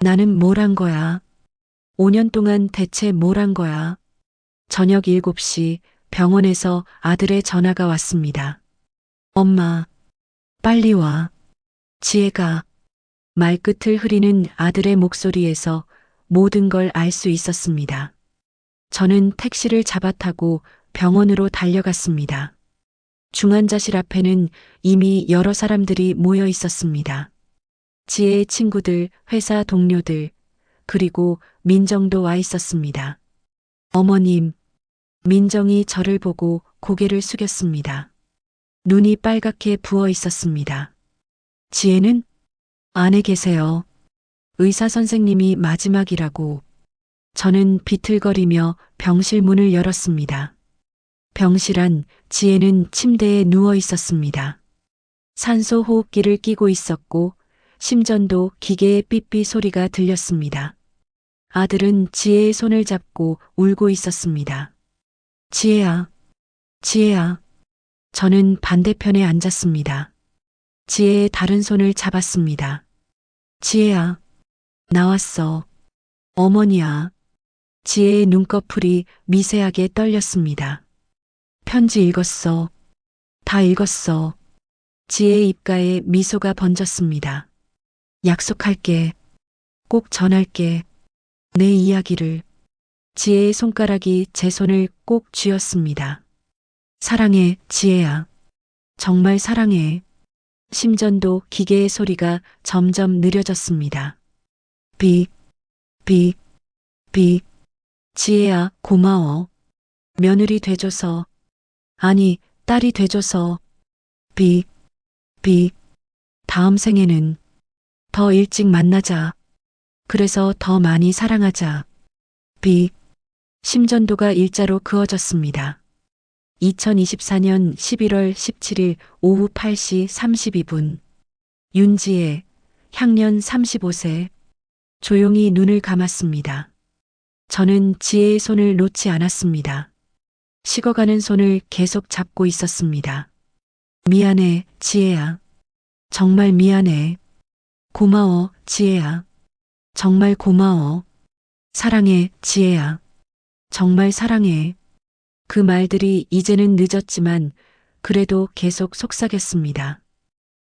Speaker 1: 나는 뭘 한 거야? 5년 동안 대체 뭘 한 거야? 저녁 7시 병원에서 아들의 전화가 왔습니다. 엄마, 빨리 와. 지혜가 말끝을 흐리는 아들의 목소리에서 모든 걸 알 수 있었습니다. 저는 택시를 잡아 타고 병원으로 달려갔습니다. 중환자실 앞에는 이미 여러 사람들이 모여 있었습니다. 지혜의 친구들, 회사 동료들, 그리고 민정도 와 있었습니다. 어머님, 민정이 저를 보고 고개를 숙였습니다. 눈이 빨갛게 부어 있었습니다. 지혜는 안에 계세요. 의사 선생님이 마지막이라고. 저는 비틀거리며 병실 문을 열었습니다. 병실 안 지혜는 침대에 누워 있었습니다. 산소 호흡기를 끼고 있었고 심전도 기계의 삐삐 소리가 들렸습니다. 아들은 지혜의 손을 잡고 울고 있었습니다. 지혜야, 지혜야. 저는 반대편에 앉았습니다. 지혜의 다른 손을 잡았습니다. 지혜야, 나왔어. 어머니야. 지혜의 눈꺼풀이 미세하게 떨렸습니다. 편지 읽었어. 다 읽었어. 지혜의 입가에 미소가 번졌습니다. 약속할게. 꼭 전할게. 내 이야기를. 지혜의 손가락이 제 손을 꼭 쥐었습니다. 사랑해, 지혜야. 정말 사랑해. 심전도 기계의 소리가 점점 느려졌습니다. 비, 비, 비. 지혜야, 고마워. 며느리 돼줘서. 아니, 딸이 돼줘서. 비, 비. 다음 생에는 더 일찍 만나자. 그래서 더 많이 사랑하자. 비. 심전도가 일자로 그어졌습니다. 2024년 11월 17일 오후 8시 32분. 윤지혜, 향년 35세. 조용히 눈을 감았습니다. 저는 지혜의 손을 놓지 않았습니다. 식어가는 손을 계속 잡고 있었습니다. 미안해, 지혜야. 정말 미안해. 고마워, 지혜야. 정말 고마워. 사랑해, 지혜야. 정말 사랑해. 그 말들이 이제는 늦었지만 그래도 계속 속삭였습니다.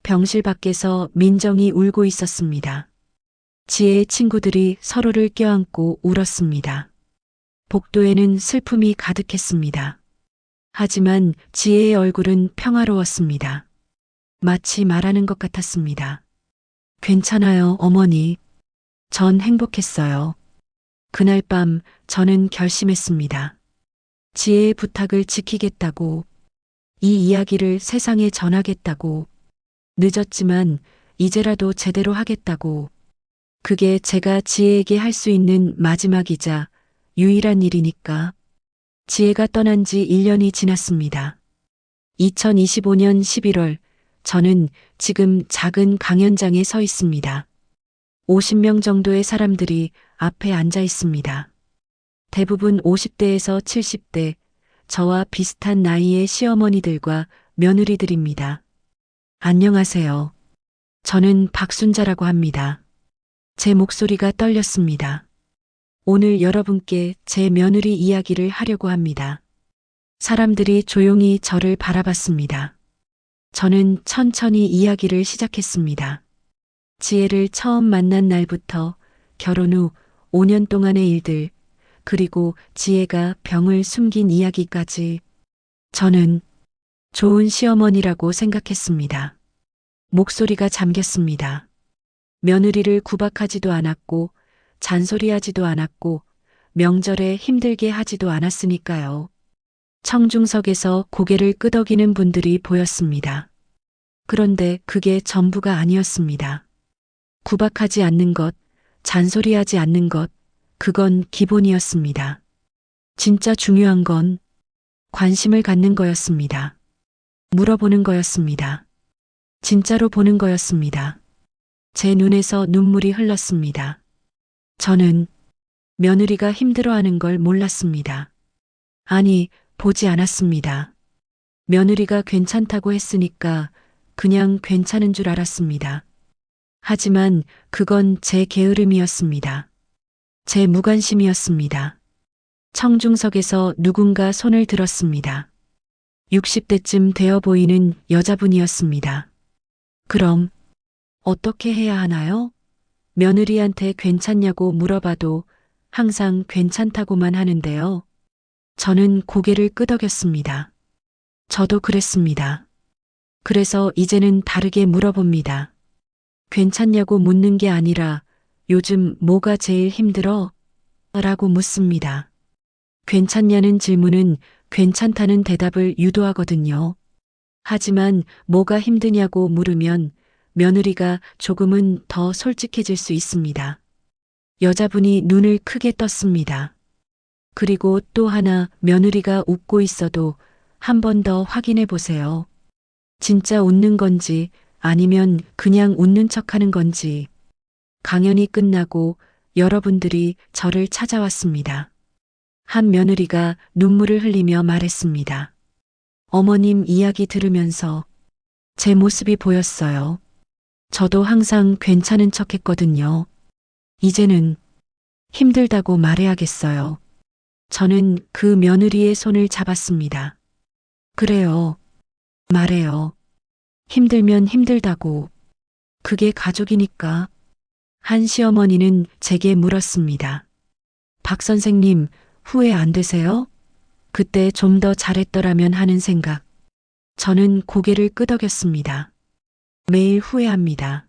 Speaker 1: 병실 밖에서 민정이 울고 있었습니다. 지혜의 친구들이 서로를 껴안고 울었습니다. 복도에는 슬픔이 가득했습니다. 하지만 지혜의 얼굴은 평화로웠습니다. 마치 말하는 것 같았습니다. 괜찮아요, 어머니. 전 행복했어요. 그날 밤 저는 결심했습니다. 지혜의 부탁을 지키겠다고, 이 이야기를 세상에 전하겠다고, 늦었지만 이제라도 제대로 하겠다고. 그게 제가 지혜에게 할 수 있는 마지막이자 유일한 일이니까. 지혜가 떠난 지 1년이 지났습니다. 2025년 11월, 저는 지금 작은 강연장에 서 있습니다. 50명 정도의 사람들이 앞에 앉아 있습니다. 대부분 50대에서 70대, 저와 비슷한 나이의 시어머니들과 며느리들입니다. 안녕하세요. 저는 박순자라고 합니다. 제 목소리가 떨렸습니다. 오늘 여러분께 제 며느리 이야기를 하려고 합니다. 사람들이 조용히 저를 바라봤습니다. 저는 천천히 이야기를 시작했습니다. 지혜를 처음 만난 날부터 결혼 후 5년 동안의 일들, 그리고 지혜가 병을 숨긴 이야기까지. 저는 좋은 시어머니라고 생각했습니다. 목소리가 잠겼습니다. 며느리를 구박하지도 않았고 잔소리하지도 않았고 명절에 힘들게 하지도 않았으니까요. 청중석에서 고개를 끄덕이는 분들이 보였습니다. 그런데 그게 전부가 아니었습니다. 구박하지 않는 것, 잔소리하지 않는 것, 그건 기본이었습니다. 진짜 중요한 건 관심을 갖는 거였습니다. 물어보는 거였습니다. 진짜로 보는 거였습니다. 제 눈에서 눈물이 흘렀습니다. 저는 며느리가 힘들어하는 걸 몰랐습니다. 아니, 보지 않았습니다. 며느리가 괜찮다고 했으니까 그냥 괜찮은 줄 알았습니다. 하지만 그건 제 게으름이었습니다. 제 무관심이었습니다. 청중석에서 누군가 손을 들었습니다. 60대쯤 되어 보이는 여자분이었습니다. 그럼 어떻게 해야 하나요? 며느리한테 괜찮냐고 물어봐도 항상 괜찮다고만 하는데요. 저는 고개를 끄덕였습니다. 저도 그랬습니다. 그래서 이제는 다르게 물어봅니다. 괜찮냐고 묻는 게 아니라 요즘 뭐가 제일 힘들어? 라고 묻습니다. 괜찮냐는 질문은 괜찮다는 대답을 유도하거든요. 하지만 뭐가 힘드냐고 물으면 며느리가 조금은 더 솔직해질 수 있습니다. 여자분이 눈을 크게 떴습니다. 그리고 또 하나 며느리가 웃고 있어도 한 번 더 확인해 보세요. 진짜 웃는 건지 아니면 그냥 웃는 척 하는 건지. 강연이 끝나고 여러분들이 저를 찾아왔습니다. 한 며느리가 눈물을 흘리며 말했습니다. 어머님 이야기 들으면서 제 모습이 보였어요. 저도 항상 괜찮은 척 했거든요. 이제는 힘들다고 말해야겠어요. 저는 그 며느리의 손을 잡았습니다. 그래요. 말해요. 힘들면 힘들다고. 그게 가족이니까. 한 시어머니는 제게 물었습니다. 박 선생님, 후회 안 되세요? 그때 좀 더 잘했더라면 하는 생각. 저는 고개를 끄덕였습니다. 매일 후회합니다.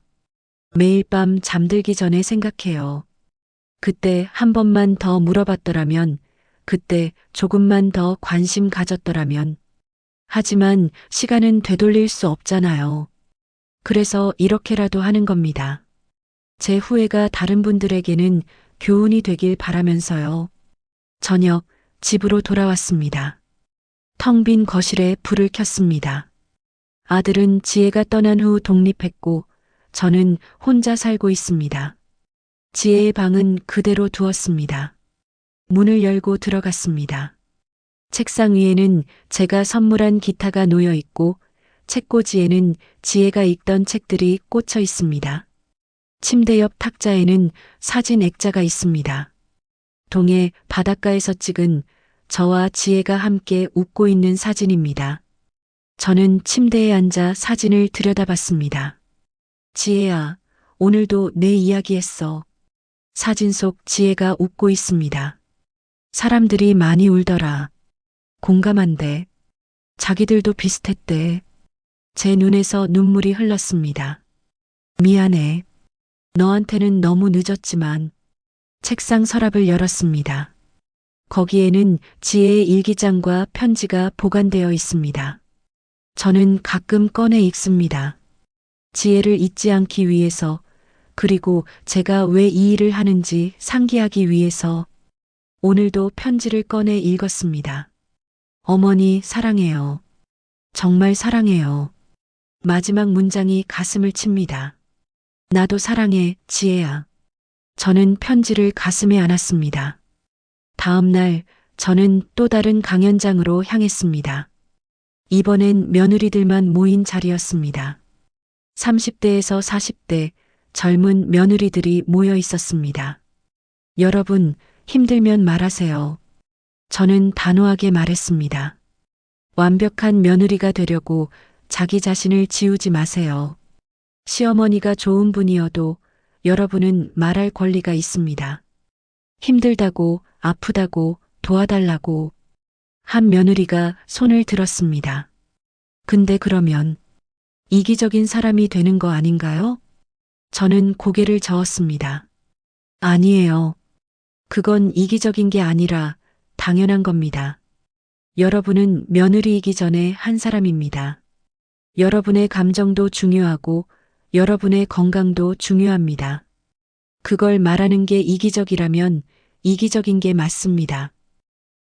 Speaker 1: 매일 밤 잠들기 전에 생각해요. 그때 한 번만 더 물어봤더라면, 그때 조금만 더 관심 가졌더라면. 하지만 시간은 되돌릴 수 없잖아요. 그래서 이렇게라도 하는 겁니다. 제 후회가 다른 분들에게는 교훈이 되길 바라면서요. 저녁 집으로 돌아왔습니다. 텅 빈 거실에 불을 켰습니다. 아들은 지혜가 떠난 후 독립했고 저는 혼자 살고 있습니다. 지혜의 방은 그대로 두었습니다. 문을 열고 들어갔습니다. 책상 위에는 제가 선물한 기타가 놓여 있고 책꽂이에는 지혜가 읽던 책들이 꽂혀 있습니다. 침대 옆 탁자에는 사진 액자가 있습니다. 동해 바닷가에서 찍은 저와 지혜가 함께 웃고 있는 사진입니다. 저는 침대에 앉아 사진을 들여다봤습니다. 지혜야, 오늘도 내 이야기 했어. 사진 속 지혜가 웃고 있습니다. 사람들이 많이 울더라. 공감한대. 자기들도 비슷했대. 제 눈에서 눈물이 흘렀습니다. 미안해. 너한테는 너무 늦었지만. 책상 서랍을 열었습니다. 거기에는 지혜의 일기장과 편지가 보관되어 있습니다. 저는 가끔 꺼내 읽습니다. 지혜를 잊지 않기 위해서, 그리고 제가 왜 이 일을 하는지 상기하기 위해서. 오늘도 편지를 꺼내 읽었습니다. 어머니 사랑해요. 정말 사랑해요. 마지막 문장이 가슴을 칩니다. 나도 사랑해, 지혜야. 저는 편지를 가슴에 안았습니다. 다음 날 저는 또 다른 강연장으로 향했습니다. 이번엔 며느리들만 모인 자리였습니다. 30대에서 40대 젊은 며느리들이 모여 있었습니다. 여러분, 힘들면 말하세요. 저는 단호하게 말했습니다. 완벽한 며느리가 되려고 자기 자신을 지우지 마세요. 시어머니가 좋은 분이어도 여러분은 말할 권리가 있습니다. 힘들다고, 아프다고, 도와달라고. 한 며느리가 손을 들었습니다. 근데 그러면 이기적인 사람이 되는 거 아닌가요? 저는 고개를 저었습니다. 아니에요. 그건 이기적인 게 아니라 당연한 겁니다. 여러분은 며느리이기 전에 한 사람입니다. 여러분의 감정도 중요하고 여러분의 건강도 중요합니다. 그걸 말하는 게 이기적이라면 이기적인 게 맞습니다.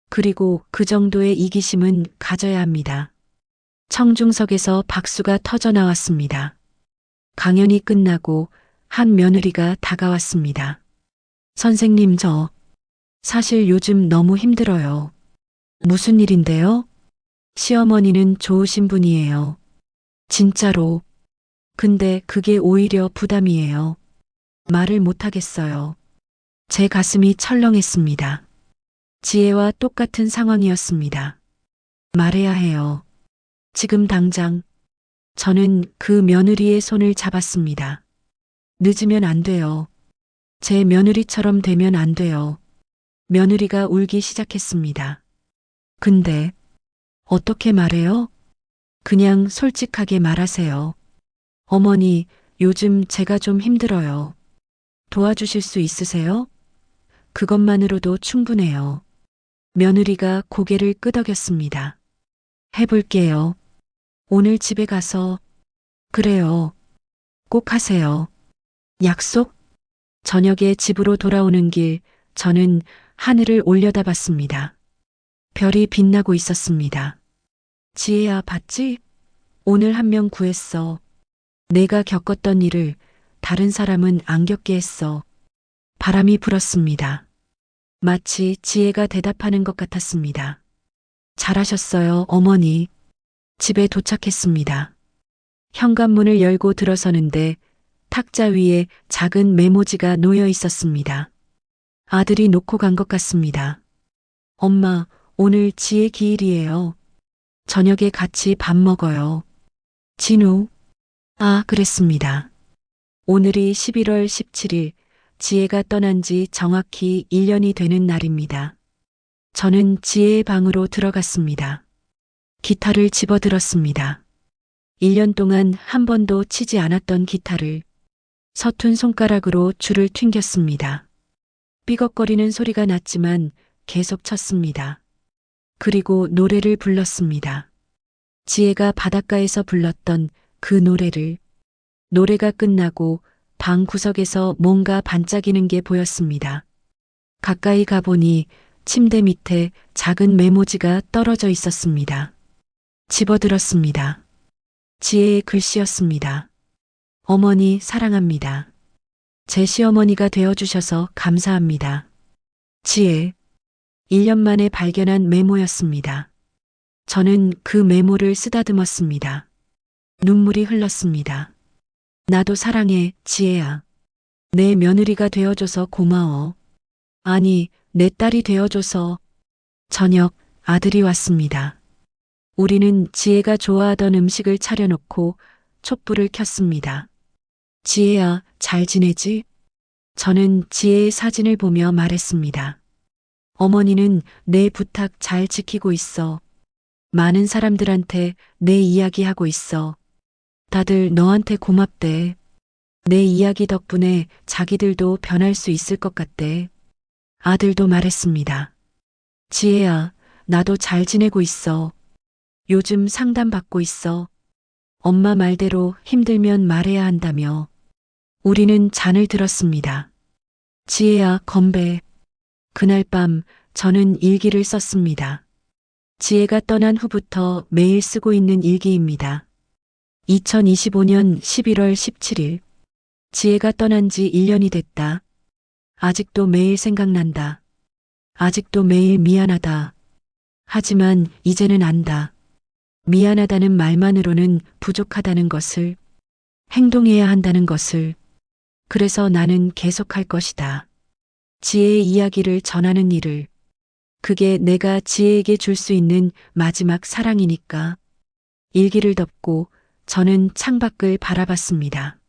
Speaker 1: 그리고 그 정도의 이기심은 가져야 합니다. 청중석에서 박수가 터져 나왔습니다. 강연이 끝나고 한 며느리가 다가왔습니다. 선생님, 저 사실 요즘 너무 힘들어요. 무슨 일인데요? 시어머니는 좋으신 분이에요. 진짜로. 근데 그게 오히려 부담이에요. 말을 못하겠어요. 제 가슴이 철렁했습니다. 지혜와 똑같은 상황이었습니다. 말해야 해요. 지금 당장. 저는 그 며느리의 손을 잡았습니다. 늦으면 안 돼요. 제 며느리처럼 되면 안 돼요. 며느리가 울기 시작했습니다. 근데 어떻게 말해요? 그냥 솔직하게 말하세요. 어머니, 요즘 제가 좀 힘들어요. 도와주실 수 있으세요? 그것만으로도 충분해요. 며느리가 고개를 끄덕였습니다. 해볼게요. 오늘 집에 가서. 그래요. 꼭 하세요. 약속? 저녁에 집으로 돌아오는 길, 저는 하늘을 올려다봤습니다. 별이 빛나고 있었습니다. 지혜야, 봤지? 오늘 한 명 구했어. 내가 겪었던 일을 다른 사람은 안 겪게 했어. 바람이 불었습니다. 마치 지혜가 대답하는 것 같았습니다. 잘하셨어요, 어머니. 집에 도착했습니다. 현관문을 열고 들어서는데 탁자 위에 작은 메모지가 놓여 있었습니다. 아들이 놓고 간 것 같습니다. 엄마, 오늘 지혜 기일이에요. 저녁에 같이 밥 먹어요. 진우. 아, 그랬습니다. 오늘이 11월 17일, 지혜가 떠난 지 정확히 1년이 되는 날입니다. 저는 지혜의 방으로 들어갔습니다. 기타를 집어들었습니다. 1년 동안 한 번도 치지 않았던 기타를 서툰 손가락으로 줄을 튕겼습니다. 삐걱거리는 소리가 났지만 계속 쳤습니다. 그리고 노래를 불렀습니다. 지혜가 바닷가에서 불렀던 그 노래를. 노래가 끝나고 방 구석에서 뭔가 반짝이는 게 보였습니다. 가까이 가보니 침대 밑에 작은 메모지가 떨어져 있었습니다. 집어들었습니다. 지혜의 글씨였습니다. 어머니 사랑합니다. 제 시어머니가 되어주셔서 감사합니다. 지혜. 1년 만에 발견한 메모였습니다. 저는 그 메모를 쓰다듬었습니다. 눈물이 흘렀습니다. 나도 사랑해, 지혜야. 내 며느리가 되어줘서 고마워. 아니, 내 딸이 되어줘서. 저녁, 아들이 왔습니다. 우리는 지혜가 좋아하던 음식을 차려놓고 촛불을 켰습니다. 지혜야, 잘 지내지? 저는 지혜의 사진을 보며 말했습니다. 어머니는 내 부탁 잘 지키고 있어. 많은 사람들한테 내 이야기 하고 있어. 다들 너한테 고맙대. 내 이야기 덕분에 자기들도 변할 수 있을 것 같대. 아들도 말했습니다. 지혜야, 나도 잘 지내고 있어. 요즘 상담받고 있어. 엄마 말대로 힘들면 말해야 한다며. 우리는 잔을 들었습니다. 지혜야, 건배. 그날 밤 저는 일기를 썼습니다. 지혜가 떠난 후부터 매일 쓰고 있는 일기입니다. 2025년 11월 17일. 지혜가 떠난 지 1년이 됐다. 아직도 매일 생각난다. 아직도 매일 미안하다. 하지만 이제는 안다. 미안하다는 말만으로는 부족하다는 것을, 행동해야 한다는 것을. 그래서 나는 계속할 것이다. 지혜의 이야기를 전하는 일을. 그게 내가 지혜에게 줄 수 있는 마지막 사랑이니까. 일기를 덮고 저는 창밖을 바라봤습니다.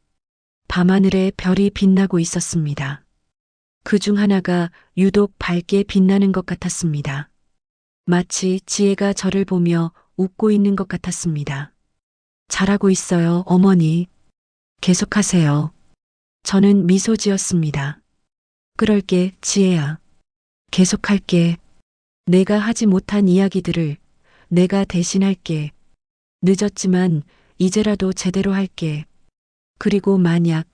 Speaker 1: 밤하늘에 별이 빛나고 있었습니다. 그 중 하나가 유독 밝게 빛나는 것 같았습니다. 마치 지혜가 저를 보며 웃고 있는 것 같았습니다. 잘하고 있어요, 어머니. 계속하세요. 저는 미소 지었습니다. 그럴게, 지혜야. 계속할게. 내가 하지 못한 이야기들을 내가 대신할게. 늦었지만 이제라도 제대로 할게. 그리고 만약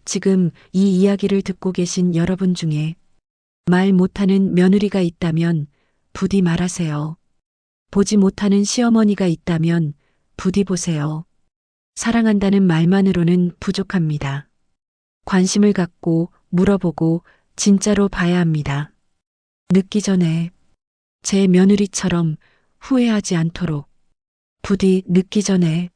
Speaker 1: 지금 이 이야기를 듣고 계신 여러분 중에 말 못하는 며느리가 있다면 부디 말하세요. 보지 못하는 시어머니가 있다면 부디 보세요. 사랑한다는 말만으로는 부족합니다. 관심을 갖고 물어보고 진짜로 봐야 합니다. 늦기 전에 제 며느리처럼 후회하지 않도록 부디 늦기 전에